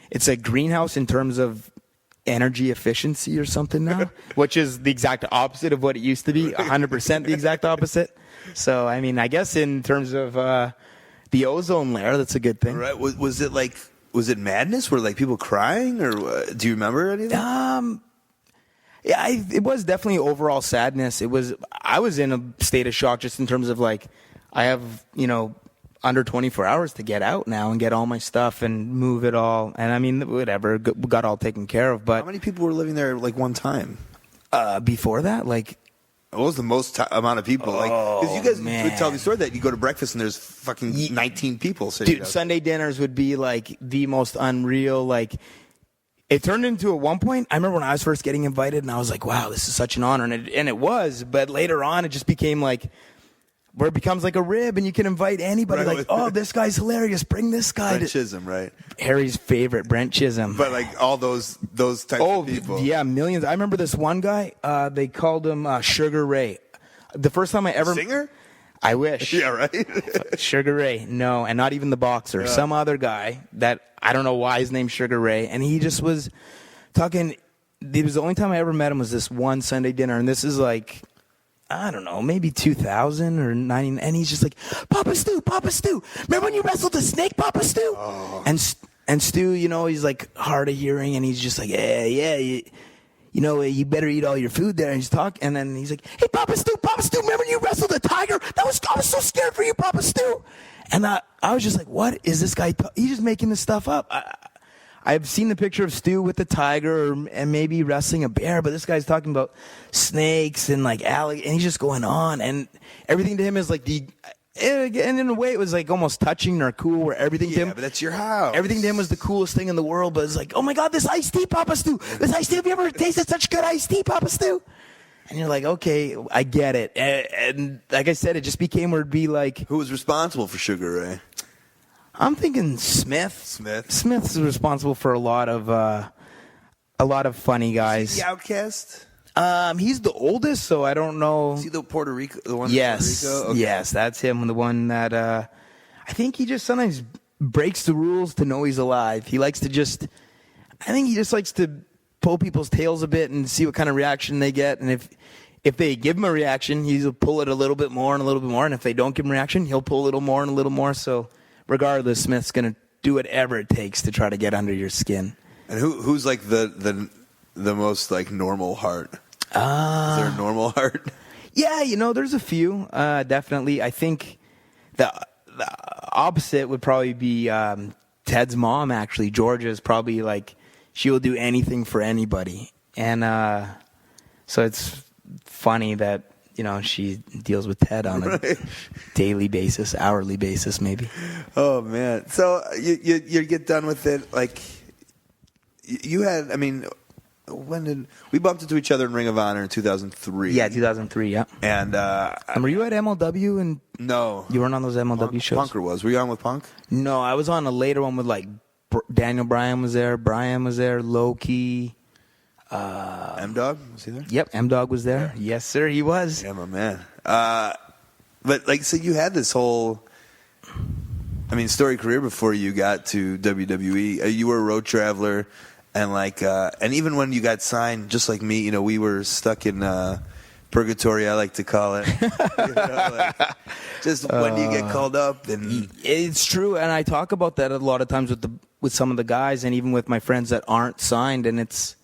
it's a greenhouse in terms of energy efficiency or something now, which is the exact opposite of what it used to be, 100% the exact opposite. So, I mean, I guess in terms of the ozone layer, that's a good thing. Right. Was it madness? Were like people crying, or do you remember any of that? Yeah, it was definitely overall sadness. I was in a state of shock just in terms of like, I have, under 24 hours to get out now and get all my stuff and move it all. And I mean, whatever, got all taken care of. But how many people were living there like one time? Before that, like. What was the most amount of people? Because you guys would tell the story that you go to breakfast and there's fucking 19 people sitting. Dude, Sunday dinners would be like the most unreal. Like, it turned into at one point. I remember when I was first getting invited, and I was like, "Wow, this is such an honor," and it was. But later on, it just became like, where it becomes like a rib, and you can invite anybody. Right. Like, "Oh, this guy's hilarious. Bring this guy." Brent Chisholm, right? Harry's favorite, Brent Chisholm. But like all those types of people. Yeah, millions. I remember this one guy. They called him Sugar Ray. The first time I ever singer. I wish. Yeah, right. Sugar Ray. No, and not even the boxer. Yeah. Some other guy that I don't know why his name's Sugar Ray, and he just was talking. It was the only time I ever met him was this one Sunday dinner, and this is like, I don't know, maybe 2000 or 90, and he's just like, Papa Stu, remember when you wrestled the snake, Papa Stu? Oh. And Stu, he's like hard of hearing, and he's just like, yeah, you better eat all your food there. And he's talking, and then he's like, hey, Papa Stu, remember when you wrestled the tiger? I was so scared for you, Papa Stu. And I was just like, what is this guy? He's just making this stuff up. I've seen the picture of Stu with the tiger and maybe wrestling a bear, but this guy's talking about snakes and like alligators, and he's just going on, and everything to him is like and in a way it was like almost touching or cool, where everything to him, but that's your house. Everything to him was the coolest thing in the world, but it's like, oh my God, this iced tea, Papa Stu. This iced tea, have you ever tasted such good iced tea, Papa Stu? And you're like, okay, I get it. And like I said, it just became where it'd be like, who was responsible for Sugar Ray? I'm thinking Smith. Smith's responsible for a lot of funny guys. Is he the Outcast? He's the oldest, so I don't know. Is he the Puerto Rico? The one Yes, in Puerto Rico? Okay. Yes, that's him. The one that I think he just sometimes breaks the rules to know he's alive. He likes to I think he just likes to pull people's tails a bit and see what kind of reaction they get. And if they give him a reaction, he'll pull it a little bit more and a little bit more. And if they don't give him a reaction, he'll pull a little more and a little more. So regardless, Smith's going to do whatever it takes to try to get under your skin. And who's like the most like normal Hart? Is there a normal Hart? Yeah, there's a few. Definitely. I think the opposite would probably be Ted's mom, actually. Georgia's probably like, she will do anything for anybody. And so it's funny that, she deals with Ted on a daily basis, hourly basis, maybe. Oh, man. So you get done with it. Like, you had, when did we bumped into each other in Ring of Honor in 2003? Yeah, 2003, yeah. And were you at MLW? And no. You weren't on those MLW shows? Punker was. Were you on with Punk? No, I was on a later one with like Daniel Bryan was there, Loki. M-Dog? Was he there? Yep, M-Dog was there. Yeah. Yes, sir, he was. Yeah, my man. But like, so you had this whole, storied career before you got to WWE. You were a road traveler, And like, and even when you got signed, just like me, we were stuck in purgatory, I like to call it. Just when you get called up, and it's true. And I talk about that a lot of times with some of the guys, and even with my friends that aren't signed. And it's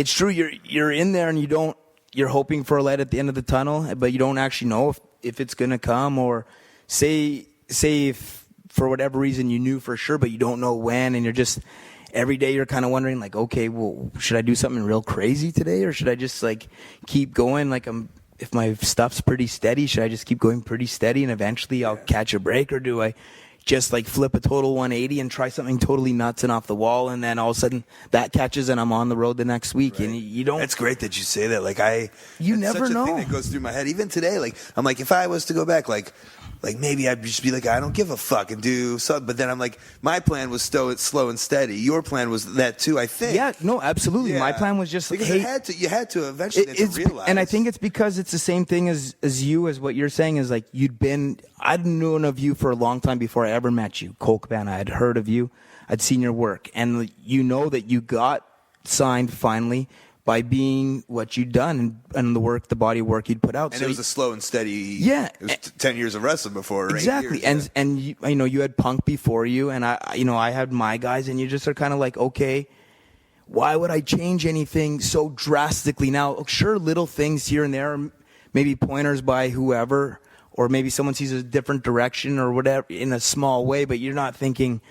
true. You're in there, and you're hoping for a light at the end of the tunnel, but you don't actually know if it's gonna come, or say if for whatever reason you knew for sure, but you don't know when, and you're just. Every day you're kind of wondering, like, okay, well, should I do something real crazy today, or should I just like keep going? Like, if my stuff's pretty steady, should I just keep going pretty steady and eventually I'll catch a break, or do I just like flip a total 180 and try something totally nuts and off the wall, and then all of a sudden that catches and I'm on the road the next week? Right. And you don't. It's great that you say that. Like you never such know. A thing that goes through my head even today. Like I'm like, if I was to go back, like maybe I'd just be like, I don't give a fuck and do something. But then I'm like, my plan was slow and steady. Your plan was that too, I think. Yeah, no, absolutely. Yeah. My plan was just because you had to eventually realize. And I think it's because it's the same thing as what you're saying is like I'd known of you for a long time before I ever met you, Colt Cabana. I'd heard of you. I'd seen your work. And you know that you got signed finally by being what you'd done and the body of work you'd put out. And it was a slow and steady. Yeah. It was 10 years of wrestling before. Exactly. 8 years, and you had Punk before you, and I had my guys, and you just are kind of like, okay, why would I change anything so drastically now? Sure, little things here and there, maybe pointers by whoever, or maybe someone sees a different direction or whatever in a small way, but you're not thinking,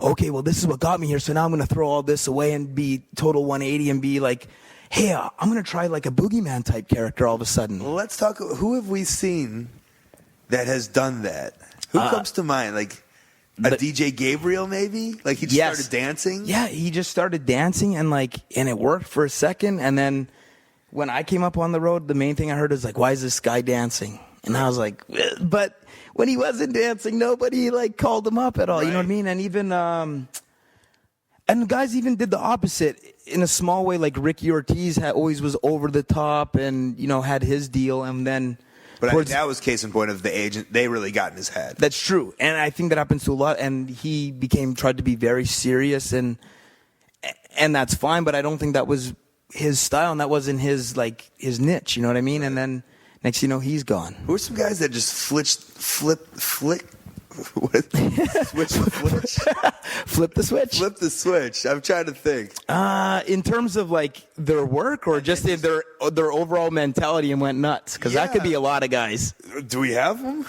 okay, well, this is what got me here, so now I'm going to throw all this away and be total 180 and be like, hey, I'm going to try like a boogeyman type character all of a sudden. Well, let's talk. Who have we seen that has done that? Who comes to mind? Like a DJ Gabriel, maybe? Like he just started dancing? Yeah, he just started dancing, and it worked for a second. And then when I came up on the road, the main thing I heard was like, why is this guy dancing? And I was like, but when he wasn't dancing, nobody like called him up at all. Right. You know what I mean? And even and guys even did the opposite in a small way. Like Ricky Ortiz always was over the top and, had his deal. And then. But I think that was case in point of the agent. They really got in his head. That's true. And I think that happens to a lot. And he tried to be very serious and that's fine. But I don't think that was his style and that wasn't his niche. You know what I mean? Right. And then next, he's gone. Who are some guys that just flip the switch? Flip the switch. I'm trying to think. In terms of like their work or just their overall mentality and went nuts? Because that could be a lot of guys. Do we have them?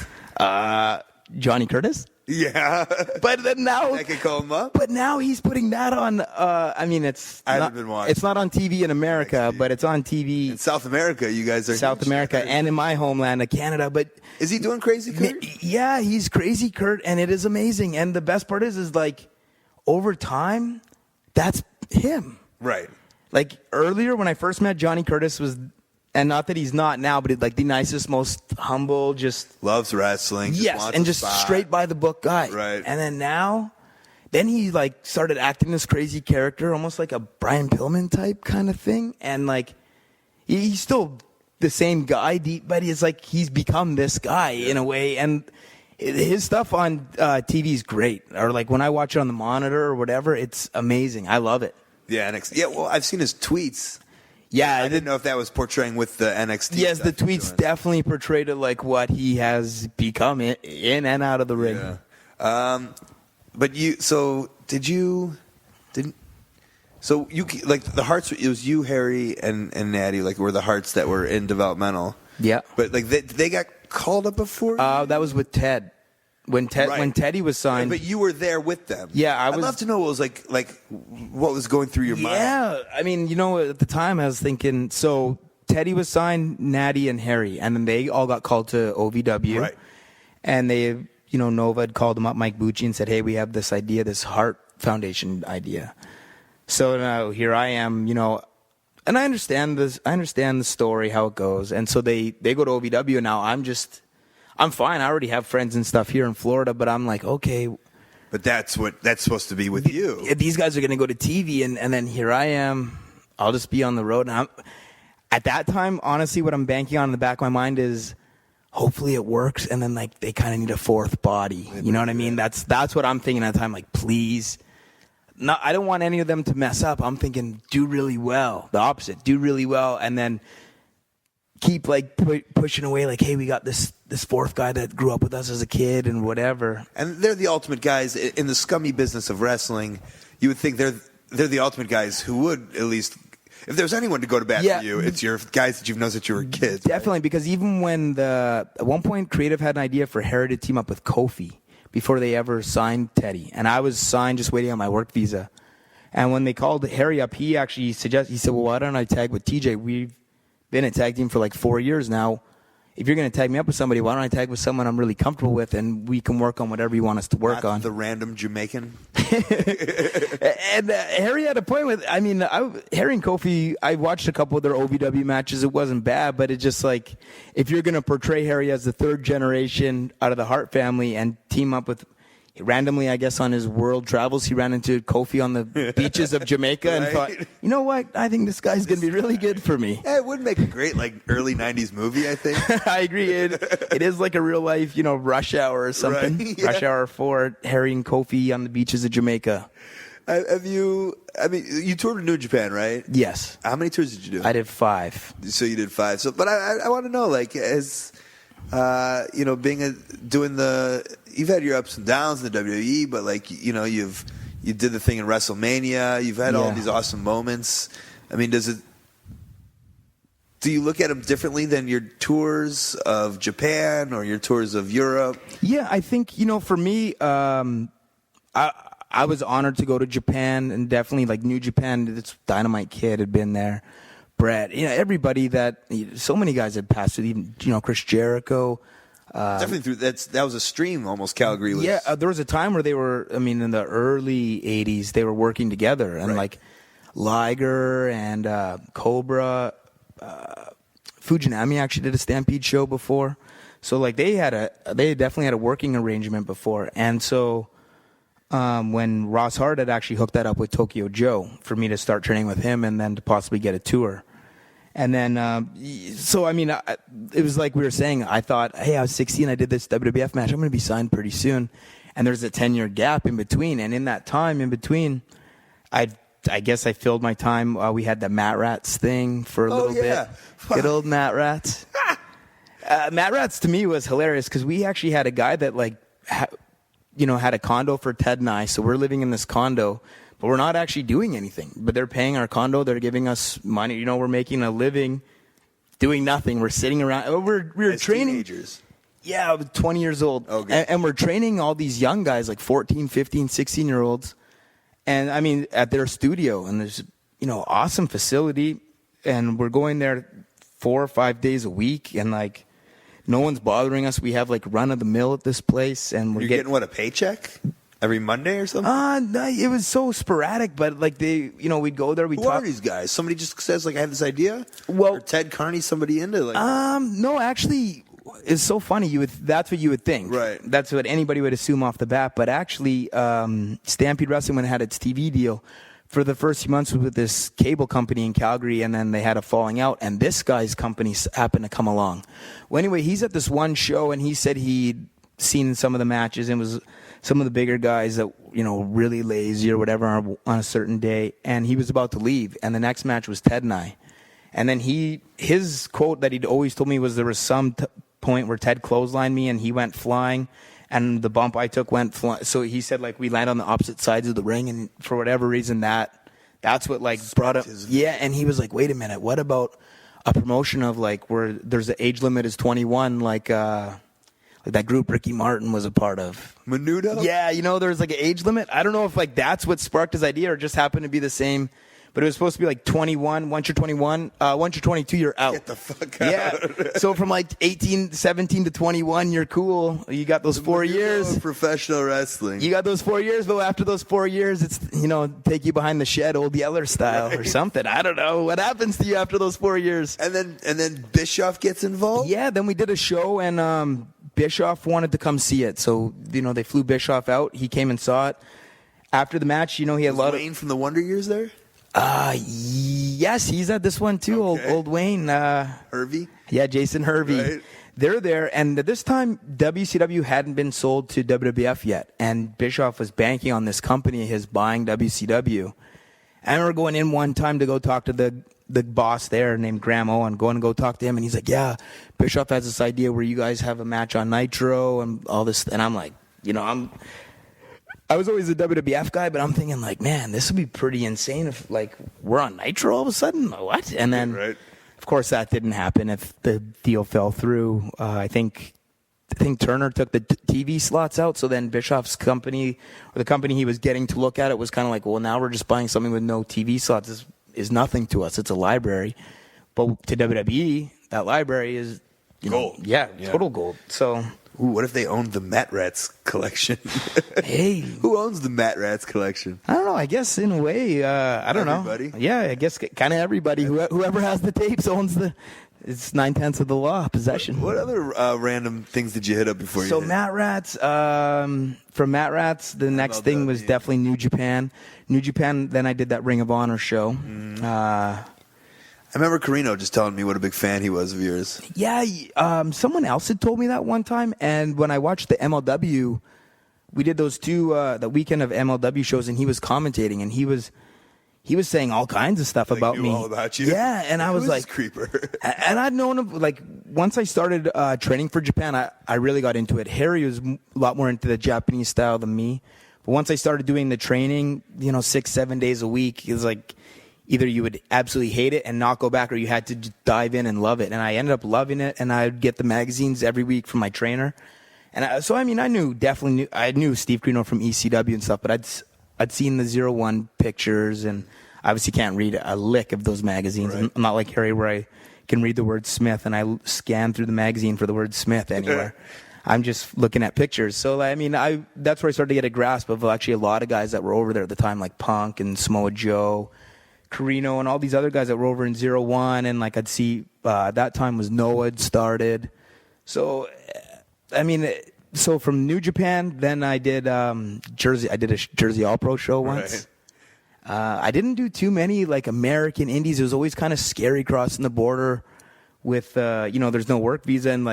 Johnny Curtis? Yeah. But then now I could call him up. But now he's putting that on. I haven't been watching. It's not on TV in America, but it's on TV in South America. You guys are South America and in my homeland of Canada. But is he doing Crazy Kurt? Yeah, he's Crazy Kurt, and it is amazing. And the best part is like over time, that's him. Right. Like earlier when I first met Johnny Curtis was. And not that he's not now, but he's like the nicest, most humble, just loves wrestling. Just straight by the book guy. Right. And then he like started acting this crazy character, almost like a Brian Pillman type kind of thing. And like he's still the same guy, but he's become this guy in a way. And his stuff on TV is great. Or like when I watch it on the monitor or whatever, it's amazing. I love it. Yeah. Well, I've seen his tweets. Yeah, I didn't know if that was portraying with the NXT. Yes, the tweets definitely portrayed it like what he has become in and out of the ring. Yeah. But you like the Harts? It was you, Harry, and Natty. Like were the Harts that were in developmental. Yeah. But like they got called up before. That was with Ted. When Teddy was signed, but you were there with them. Yeah, I'd love to know what was like what was going through your mind. Yeah, I mean, at the time I was thinking. So Teddy was signed, Natty and Harry, and then they all got called to OVW. Right. And they, Nova had called them up, Mike Bucci, and said, "Hey, we have this idea, this Hart Foundation idea." So now here I am, and I understand this. I understand the story, how it goes, and so they go to OVW, and now I'm fine. I already have friends and stuff here in Florida, but I'm like, okay. But that's supposed to be with you. These guys are going to go to TV, and then here I am. I'll just be on the road. And at that time, honestly, what I'm banking on in the back of my mind is hopefully it works, and then they kind of need a fourth body. You know what I mean? That's what I'm thinking at the time. Like, please, I don't want any of them to mess up. I'm thinking do really well. The opposite, do really well, and then keep like pushing away. Like, hey, we got this fourth guy that grew up with us as a kid and whatever. And they're the ultimate guys in the scummy business of wrestling. You would think they're the ultimate guys who would at least. If there's anyone to go to bat for you, it's your guys that you've known since you were kids. Definitely, right? Because even when at one point, Creative had an idea for Harry to team up with Kofi before they ever signed Teddy. And I was signed just waiting on my work visa. And when they called Harry up, he actually suggested, he said, well, why don't I tag with TJ? We've been a tag team for like 4 years now. If you're going to tag me up with somebody, why don't I tag with someone I'm really comfortable with, and we can work on whatever you want us to work on. The random Jamaican. And Harry had a point with, Harry and Kofi, I watched a couple of their OVW matches. It wasn't bad, but it's just like, if you're going to portray Harry as the third generation out of the Hart family and team up with, randomly, I guess, on his world travels, he ran into Kofi on the beaches of Jamaica and thought, you know what? I think this guy's going to be really good for me. Yeah, it would make a great early 90s movie, I think. I agree. It is like a real life, Rush Hour or something. Right, yeah. Rush Hour 4, Harry and Kofi on the beaches of Jamaica. You toured with New Japan, right? Yes. How many tours did you do? I did 5. So you did 5. But I want to know, you've had your ups and downs in the WWE, but you did the thing in WrestleMania. You've had all these awesome moments. I mean, do you look at them differently than your tours of Japan or your tours of Europe? Yeah, I think, for me, I was honored to go to Japan, and definitely New Japan, this Dynamite Kid had been there. Brett, everybody so many guys had passed through, even, Chris Jericho. Definitely that was a stream almost. Calgary was. Yeah, there was a time where they were. In the early '80s, they were working together, and Liger and Cobra, Fujinami actually did a Stampede show before, so they definitely had a working arrangement before, and so when Ross Hart had actually hooked that up with Tokyo Joe for me to start training with him, and then to possibly get a tour. And then, it was like we were saying, I thought, hey, I was 16, I did this WWF match, I'm going to be signed pretty soon. And there's a 10-year gap in between. And in that time in between, I guess I filled my time. We had the Matt Rats thing for a little bit. Good old Matt Rats. Matt Rats to me was hilarious because we actually had a guy that had a condo for Ted and I. So we're living in this condo. But we're not actually doing anything. But they're paying our condo. They're giving us money. We're making a living doing nothing. We're sitting around. We're training. Teenagers. Yeah, I was 20 years old. Okay. And we're training all these young guys, 14, 15, 16-year-olds. And, at their studio. And there's, awesome facility. And we're going there 4 or 5 days a week. And, no one's bothering us. We have, run-of-the-mill at this place. And You're getting, a paycheck? Every Monday or something? No, it was so sporadic, but we'd go there. Who are these guys? Somebody just says I have this idea. Well, or Ted Carney, somebody into no, actually, it's so funny. That's what you would think. Right. That's what anybody would assume off the bat. But actually, Stampede Wrestling, when it had its TV deal, for the first few months was with this cable company in Calgary, and then they had a falling out, and this guy's company happened to come along. Well, anyway, he's at this one show, and he said he'd seen some of the matches and was some of the bigger guys that, really lazy or whatever on a certain day. And he was about to leave. And the next match was Ted and I. And then his quote that he'd always told me was there was some point where Ted clotheslined me and he went flying. And the bump I took went flying. So he said, we land on the opposite sides of the ring. And for whatever reason, that's what, brought up. Yeah. And he was like, wait a minute. What about a promotion of, where there's the age limit is 21, that group Ricky Martin was a part of. Menudo? Yeah, there's an age limit. I don't know if that's what sparked his idea or just happened to be the same. But it was supposed to be 21. Once you're 21, once you're 22, you're out. Get the fuck out. Yeah. So from 17 to 21, you're cool. You got those 4 years. Professional wrestling. You got those 4 years, but after those 4 years, it's, take you behind the shed, old Yeller style or something. I don't know. What happens to you after those 4 years? And then Bischoff gets involved? Yeah, then we did a show and Bischoff wanted to come see it. So, they flew Bischoff out. He came and saw it. After the match, he had a lot of... Wayne from the Wonder Years there? Yes, he's at this one too, okay. old Wayne. Hervey? Yeah, Jason Hervey. Right. They're there, and at this time, WCW hadn't been sold to WWF yet, and Bischoff was banking on this company of his buying WCW. I remember going in one time to go talk to the boss there named Graham Owen, going to go talk to him, and he's like, yeah, Bischoff has this idea where you guys have a match on Nitro and all this, and I'm like, I was always a WWF guy, but I'm thinking like, man, this would be pretty insane if like we're on Nitro all of a sudden. What? And then, Right. Of course, that didn't happen. If the deal fell through, I think Turner took the TV slots out. So then Bischoff's company, or the company he was getting to look at it, was kind of like, well, now we're just buying something with no TV slots. This is nothing to us. It's a library. But to WWE, that library is gold. Yeah, total gold. So. Ooh, what if they owned the Matt Rats collection? Hey. Who owns the Matt Rats collection? I don't know. I guess in a way, I don't Everybody? know. Yeah, I guess kind of everybody. Whoever has the tapes owns it's 9/10 of the law possession. What other random things did you hit up before So you hit? Matt Rats, from Matt Rats, the next thing was definitely New Japan. New Japan, then I did that Ring of Honor show. I remember Carino just telling me what a big fan he was of yours. Yeah, someone else had told me that one time, and when I watched the MLW, we did those the weekend of MLW shows, and he was commentating, and he was saying all kinds of stuff about knew me. all about you. Yeah, and I was Who's like, this creeper. And I'd known him, like, once I started training for Japan, I really got into it. Harry was a lot more into the Japanese style than me. But once I started doing the training, 6-7 days a week, it was like either you would absolutely hate it and not go back, or you had to dive in and love it. And I ended up loving it, and I'd get the magazines every week from my trainer. And I knew Steve Carino from ECW and stuff, but I'd seen the 01 pictures, and obviously can't read a lick of those magazines. Right. I'm not like Harry where I can read the word Smith, and I scan through the magazine for the word Smith anywhere. I'm just looking at pictures. So, that's where I started to get a grasp of actually a lot of guys that were over there at the time, like Punk and Samoa Joe, Carino, and all these other guys that were over in 01. And, I'd see that time was Noah had started. So, so from New Japan, then I did Jersey. I did a Jersey All Pro show once. Right. I didn't do too many American indies. It was always kind of scary crossing the border with there's no work visa, and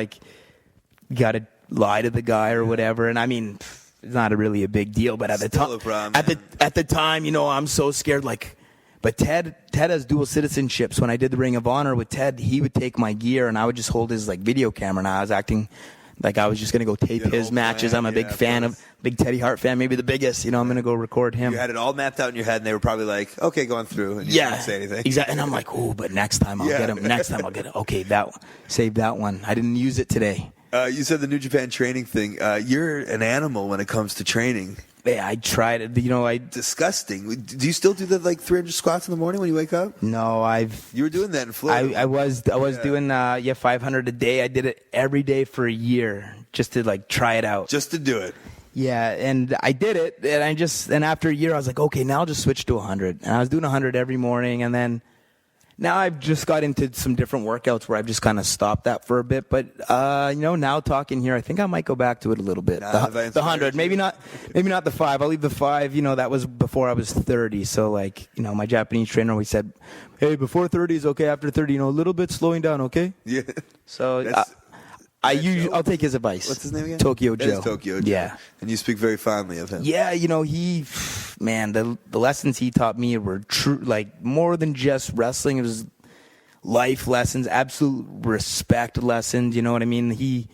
you got to lie to the guy or whatever. And it's not really a big deal, but at the time, at the time, I'm so scared. But Ted has dual citizenships. When I did the Ring of Honor with Ted, he would take my gear, and I would just hold his video camera, and I was acting like I was just going to go tape his matches. I'm a big fan big Teddy Hart fan, maybe the biggest. I'm going to go record him. You had it all mapped out in your head, and they were probably like, okay, going through, and you didn't say anything. Exactly. And I'm like, oh, but next time I'll get him. Next time I'll get it. Okay, save that one. I didn't use it today. You said the New Japan training thing. You're an animal when it comes to training. Yeah, I tried it. Disgusting. Do you still do the 300 squats in the morning when you wake up? No, You were doing that in Florida. I was doing 500 a day. I did it every day for a year just to try it out. Just to do it. Yeah, and I did it, and after a year I was like, okay, now I'll just switch to 100. And I was doing 100 every morning, and then now I've just got into some different workouts where I've just kind of stopped that for a bit. But now talking here, I think I might go back to it a little bit. The 100, maybe not the 5. I'll leave the 5. That was before I was 30. So my Japanese trainer always said, hey, before 30 is okay. After 30, a little bit slowing down, okay? Yeah. So I'll take his advice. What's his name again? Tokyo Joe. It's Tokyo Joe. Yeah. And you speak very fondly of him. Yeah, the lessons he taught me were true, more than just wrestling. It was life lessons, absolute respect lessons. You know what I mean?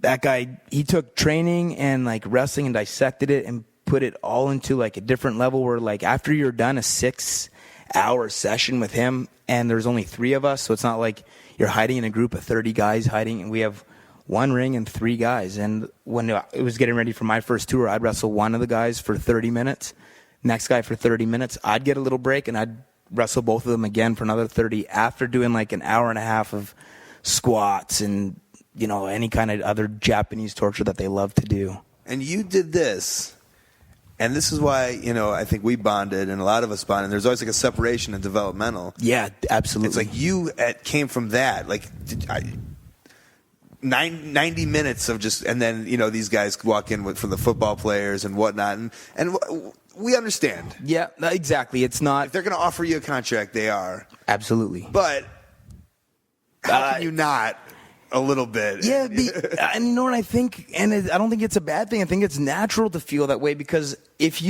That guy, he took training and wrestling and dissected it and put it all into a different level where after you're done a 6-hour session with him, and there's only 3 of us, so it's not like you're hiding in a group of 30 guys hiding, and we have 1 ring and 3 guys. And when it was getting ready for my first tour, I'd wrestle one of the guys for 30 minutes, next guy for 30 minutes. I'd get a little break, and I'd wrestle both of them again for another 30 after doing an hour and a half of squats and, any kind of other Japanese torture that they love to do. And you did this. And this is why, I think we bonded, and a lot of us bonded. There's always a separation in developmental. Yeah, absolutely. It's you came from that. 90 minutes of just, and then, these guys walk in from the football players and whatnot. And we understand. Yeah, exactly. It's not. If they're going to offer you a contract, they are. Absolutely. But How can you not? A little bit. Yeah, and you know what I think? And I don't think it's a bad thing. I think it's natural to feel that way, because if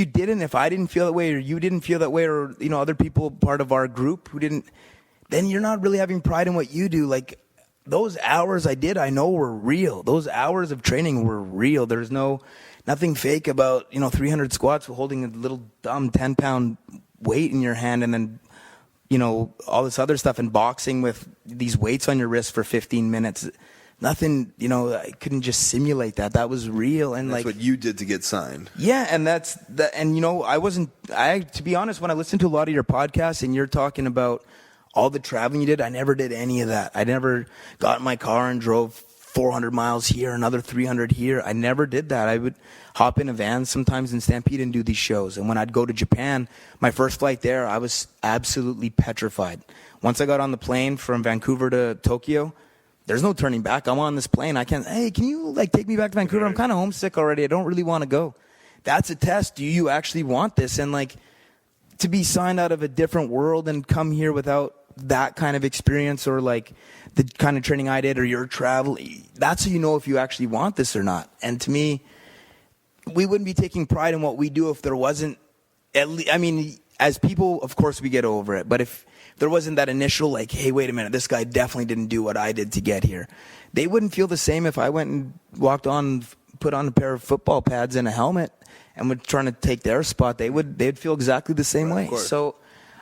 I didn't feel that way, or you didn't feel that way, or, other people part of our group who didn't, then you're not really having pride in what you do. Like, those hours I know were real. Those hours of training were real. There's nothing fake about, 300 squats holding a little dumb 10-pound weight in your hand, and then, all this other stuff, in boxing with these weights on your wrist for 15 minutes. Nothing, I couldn't just simulate that. That was real. And that's what you did to get signed. Yeah. And to be honest, when I listened to a lot of your podcasts and you're talking about all the traveling you did, I never did any of that. I never got in my car and drove 400 miles here, another 300 here. I never did that. I would hop in a van sometimes in Stampede and do these shows. And when I'd go to Japan, my first flight there, I was absolutely petrified. Once I got on the plane from Vancouver to Tokyo, there's no turning back. I'm on this plane. Hey, can you take me back to Vancouver? I'm kind of homesick already. I don't really want to go. That's a test. Do you actually want this? And to be signed out of a different world and come here without that kind of experience, or the kind of training I did, or your travel, that's how you know if you actually want this or not. And to me, we wouldn't be taking pride in what we do if there wasn't, as people, of course, we get over it. But if there wasn't that initial, hey, wait a minute, this guy definitely didn't do what I did to get here. They wouldn't feel the same if I went and put on a pair of football pads and a helmet and were trying to take their spot. They'd feel exactly the same way. So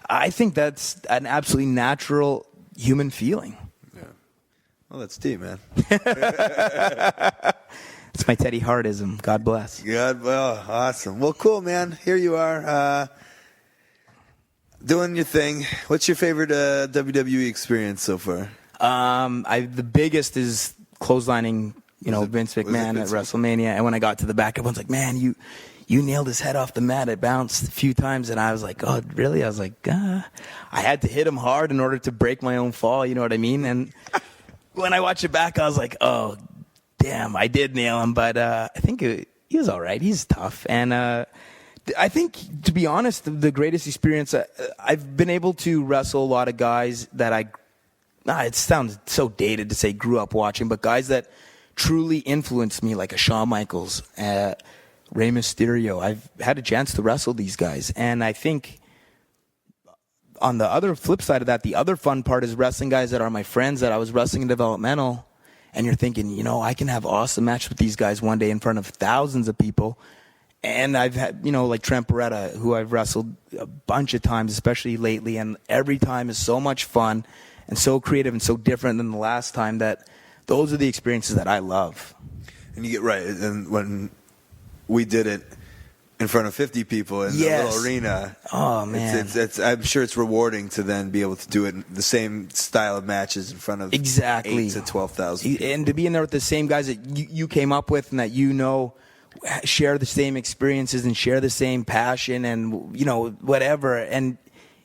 I think that's an absolutely natural human feeling. Yeah. Well, that's deep, man. It's my Teddy Hartism. God bless. Well, awesome. Well, cool, man. Here you are, doing your thing. What's your favorite WWE experience so far? The biggest is clotheslining, Vince McMahon at WrestleMania. And when I got to the back, everyone's like, man, you nailed his head off the mat. It bounced a few times. And I was like, oh, really? I was like, I had to hit him hard in order to break my own fall. You know what I mean? And when I watched it back, I was like, oh, damn, I did nail him. But I think he was all right. He's tough. And I think, to be honest, the greatest experience, I've been able to wrestle a lot of guys that it sounds so dated to say grew up watching, but guys that truly influenced me, like a Shawn Michaels, Rey Mysterio. I've had a chance to wrestle these guys. And I think on the other flip side of that, the other fun part is wrestling guys that are my friends that I was wrestling in developmental. And you're thinking, I can have awesome matches with these guys one day in front of thousands of people. And I've had, like Trent Beretta, who I've wrestled a bunch of times, especially lately. And every time is so much fun and so creative and so different than the last time, that those are the experiences that I love. And you get right. And when we did it in front of 50 people in the little arena. Oh, man. I'm sure it's rewarding to then be able to do it in the same style of matches in front of 8 to 12,000 people. And to be in there with the same guys that you came up with and that share the same experiences and share the same passion and, whatever. And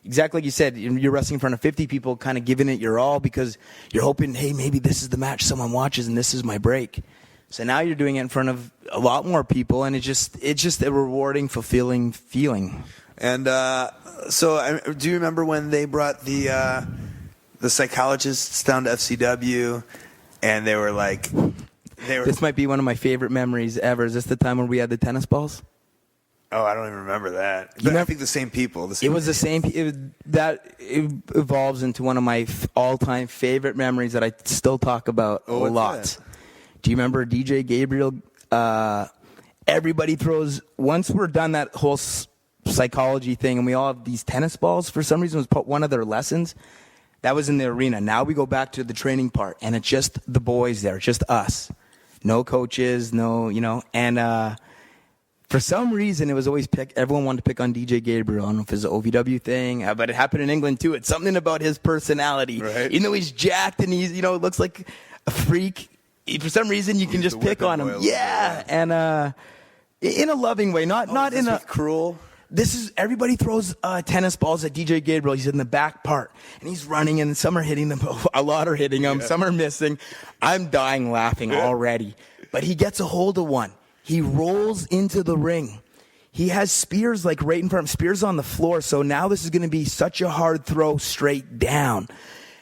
exactly like you said, you're wrestling in front of 50 people, kind of giving it your all because you're hoping, hey, maybe this is the match someone watches and this is my break. So now you're doing it in front of a lot more people, and it's just a rewarding, fulfilling feeling. And so, do you remember when they brought the psychologists down to FCW, and they were like, This might be one of my favorite memories ever. Is this the time when we had the tennis balls? Oh, I don't even remember that. But I think the same people. It evolves into one of my all-time favorite memories that I still talk about a lot. That? Do you remember DJ Gabriel? Everybody throws, once we're done that whole psychology thing and we all have these tennis balls, for some reason it was one of their lessons. That was in the arena. Now we go back to the training part, and it's just the boys there, just us. No coaches, and for some reason it was always everyone wanted to pick on DJ Gabriel. I don't know if it's an OVW thing, but it happened in England too. It's something about his personality. Right. He's jacked and he's, looks like a freak. For some reason, you can just pick on him. Yeah, and in a loving way, not in a cruel. This is everybody throws tennis balls at DJ Gabriel. He's in the back part, and he's running, and some are hitting them. A lot are hitting him. Yeah. Some are missing. I'm dying laughing already. But he gets a hold of one. He rolls into the ring. He has spears right in front of him. Spears on the floor. So now this is going to be such a hard throw straight down.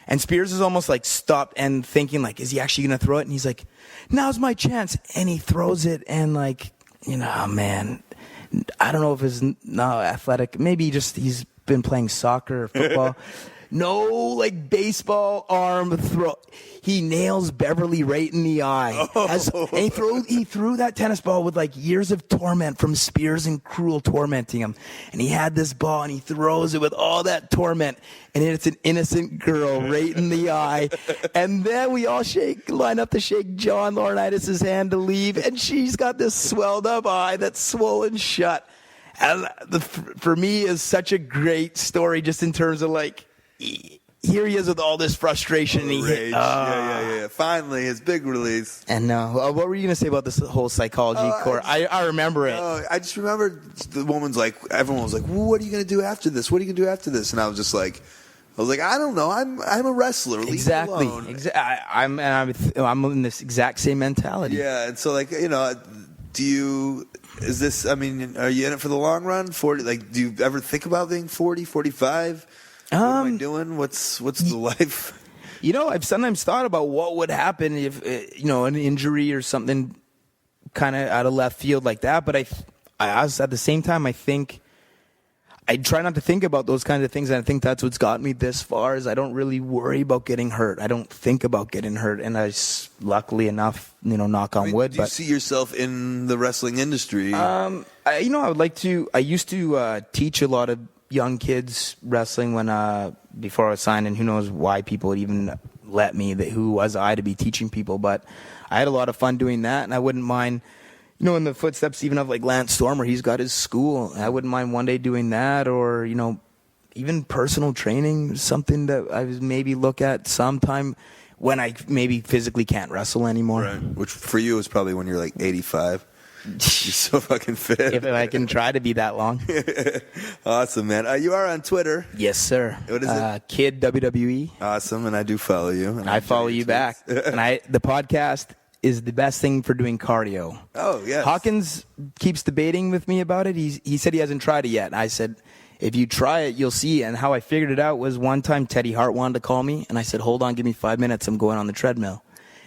And Spears is almost like stopped and thinking like, is he actually going to throw it? And he's like, now's my chance. And he throws it. And like, man, I don't know if it's athletic. Maybe he's been playing soccer or football. No, like baseball arm throw. He nails Beverly right in the eye. And he threw that tennis ball with like years of torment from Spears and Cruel tormenting him. And he had this ball and he throws it with all that torment. And it's an innocent girl right in the eye. And then we all line up to shake John Laurinaitis' hand to leave. And she's got this swelled up eye that's swollen shut. And for me, is such a great story just in terms of like, here he is with all this frustration. And he hit, Yeah. Finally, his big release. And what were you going to say about this whole psychology court? I remember it. I just remember everyone was like, well, what are you going to do after this? What are you going to do after this? And I was like, I don't know. I'm a wrestler. Leave Exactly. me alone. I'm in this exact same mentality. Yeah. And so are you in it for the long run? 40, like, do you ever think about being 40, 45? What am I doing? What's the life? I've sometimes thought about what would happen if, an injury or something kind of out of left field like that. But I was, at the same time, I think I try not to think about those kinds of things. And I think that's what's got me this far is I don't really worry about getting hurt. I don't think about getting hurt. And luckily enough, knock on wood. Do you see yourself in the wrestling industry? I used to teach a lot of young kids wrestling before I was signed, and who knows why people would even let me. Who was I to be teaching people? But I had a lot of fun doing that, and I wouldn't mind, in the footsteps even of like Lance Stormer. He's got his school. I wouldn't mind one day doing that, or even personal training, something that I would maybe look at sometime when I maybe physically can't wrestle anymore. Right. Which for you is probably when you're like 85. You're so fucking fit. If I can try to be that long. Awesome, man. You are on Twitter. Yes, sir. What is it? Kid WWE. Awesome, and I do follow you. And I follow you back. And the podcast is the best thing for doing cardio. Oh, yes. Hawkins keeps debating with me about it. He said he hasn't tried it yet. And I said, if you try it, you'll see. And how I figured it out was one time Teddy Hart wanted to call me, and I said, hold on, give me 5 minutes. I'm going on the treadmill.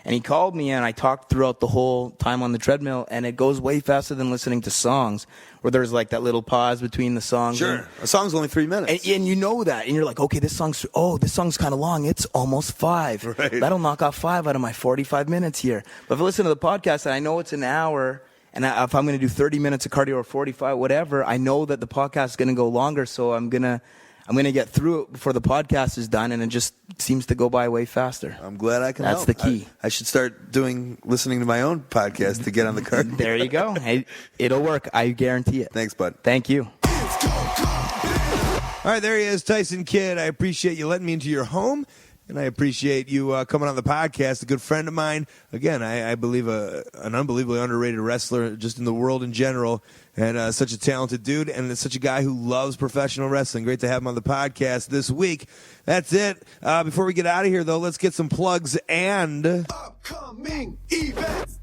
And he called me, and I talked throughout the whole time on the treadmill, and it goes way faster than listening to songs, where there's like that little pause between the songs. Sure. A song's only 3 minutes. And you know that. And you're like, okay, this song's kind of long. It's almost 5. Right. That'll knock off 5 out of my 45 minutes here. But if I listen to the podcast, and I know it's an hour, and if I'm going to do 30 minutes of cardio or 45, whatever, I know that the podcast is going to go longer, so I'm going to get through it before the podcast is done, and it just seems to go by way faster. I'm glad I can help. That's the key. I should start listening to my own podcast to get on the card. There you go. Hey, it'll work. I guarantee it. Thanks, bud. Thank you. All right, there he is, Tyson Kidd. I appreciate you letting me into your home, and I appreciate you coming on the podcast. A good friend of mine. Again, I believe an unbelievably underrated wrestler just in the world in general. And such a talented dude, and such a guy who loves professional wrestling. Great to have him on the podcast this week. That's it. Before we get out of here, though, let's get some plugs and upcoming events.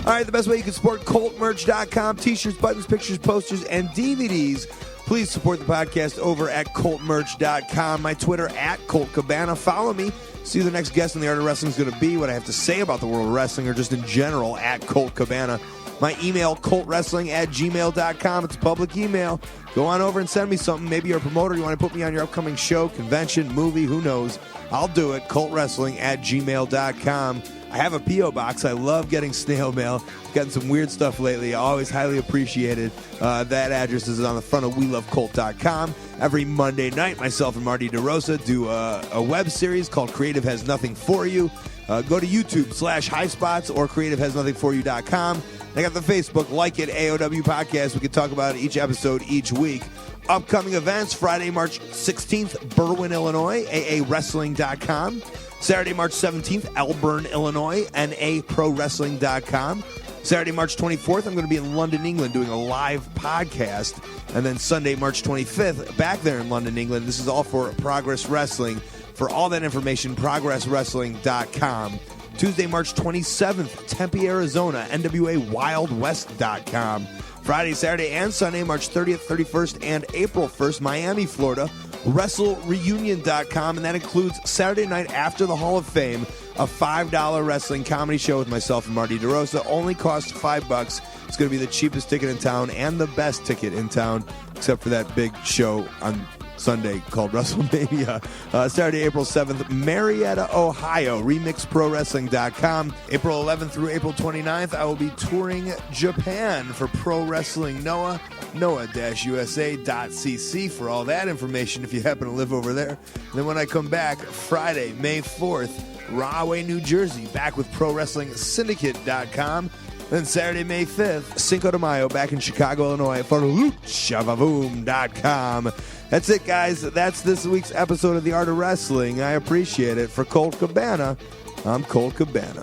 All right, the best way you can support ColtMerch.com. T-shirts, buttons, pictures, posters, and DVDs. Please support the podcast over at ColtMerch.com. My Twitter, @Colt Cabana. Follow me. See who the next guest in the Art of Wrestling is going to be, what I have to say about the world of wrestling, or just in general, @Colt Cabana. My email, coltwrestling@gmail.com. It's a public email. Go on over and send me something. Maybe you're a promoter. You want to put me on your upcoming show, convention, movie, who knows. I'll do it. coltwrestling@gmail.com. I have a P.O. box. I love getting snail mail. Gotten some weird stuff lately. Always highly appreciated. That address is on the front of WeLoveColt.com. Every Monday night, myself and Marty DeRosa do a web series called Creative Has Nothing For You. Go to YouTube/HighSpots or CreativeHasNothingForYou.com. I got the Facebook, like it, AOW Podcast. We can talk about each episode each week. Upcoming events, Friday, March 16th, Berwyn, Illinois, AAWrestling.com. Saturday, March 17th, Elburn, Illinois, NAProWrestling.com. Saturday, March 24th, I'm going to be in London, England, doing a live podcast. And then Sunday, March 25th, back there in London, England. This is all for Progress Wrestling. For all that information, ProgressWrestling.com. Tuesday, March 27th, Tempe, Arizona, NWAWildWest.com. Friday, Saturday, and Sunday, March 30th, 31st, and April 1st, Miami, Florida, WrestleReunion.com, and that includes Saturday night after the Hall of Fame, a $5 wrestling comedy show with myself and Marty DeRosa. Only costs $5. It's going to be the cheapest ticket in town and the best ticket in town, except for that big show on Sunday called WrestleMania. Saturday, April 7th, Marietta, Ohio, RemixProWrestling.com. April 11th through April 29th, I will be touring Japan for Pro Wrestling Noah, noah-usa.cc for all that information if you happen to live over there. And then when I come back, Friday, May 4th, Rahway, New Jersey, back with ProWrestlingSyndicate.com. Then Saturday, May 5th, Cinco de Mayo, back in Chicago, Illinois, for LuchaVavoom.com. That's it, guys. That's this week's episode of The Art of Wrestling. I appreciate it. For Colt Cabana, I'm Colt Cabana.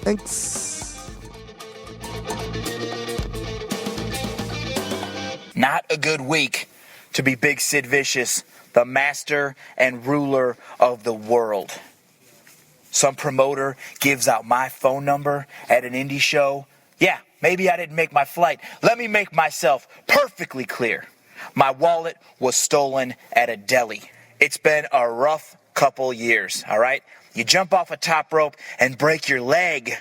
Thanks. Not a good week to be Big Sid Vicious, the master and ruler of the world. Some promoter gives out my phone number at an indie show. Yeah, maybe I didn't make my flight. Let me make myself perfectly clear. My wallet was stolen at a deli. It's been a rough couple years, all right? You jump off a top rope and break your leg.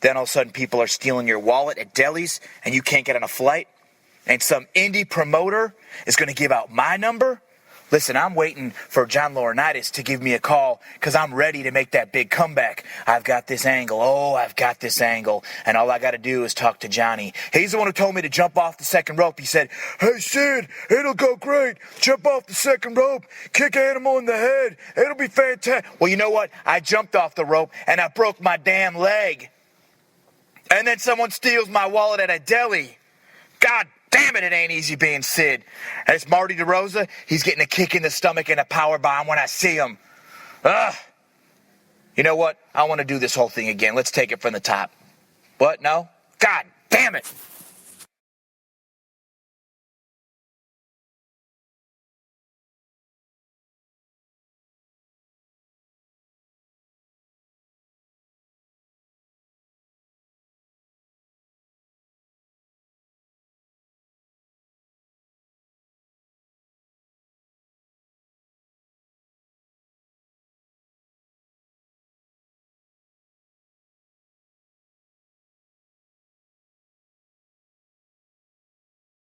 Then all of a sudden people are stealing your wallet at delis and you can't get on a flight. And some indie promoter is going to give out my number. Listen, I'm waiting for John Laurinaitis to give me a call because I'm ready to make that big comeback. I've got this angle. Oh, I've got this angle. And all I got to do is talk to Johnny. He's the one who told me to jump off the second rope. He said, "Hey, Sid, it'll go great. Jump off the second rope. Kick Animal in the head. It'll be fantastic." Well, you know what? I jumped off the rope and I broke my damn leg. And then someone steals my wallet at a deli. God damn it, it ain't easy being Sid. And it's Marty DeRosa. He's getting a kick in the stomach and a power bomb when I see him. Ugh. You know what? I want to do this whole thing again. Let's take it from the top. What? No? God damn it.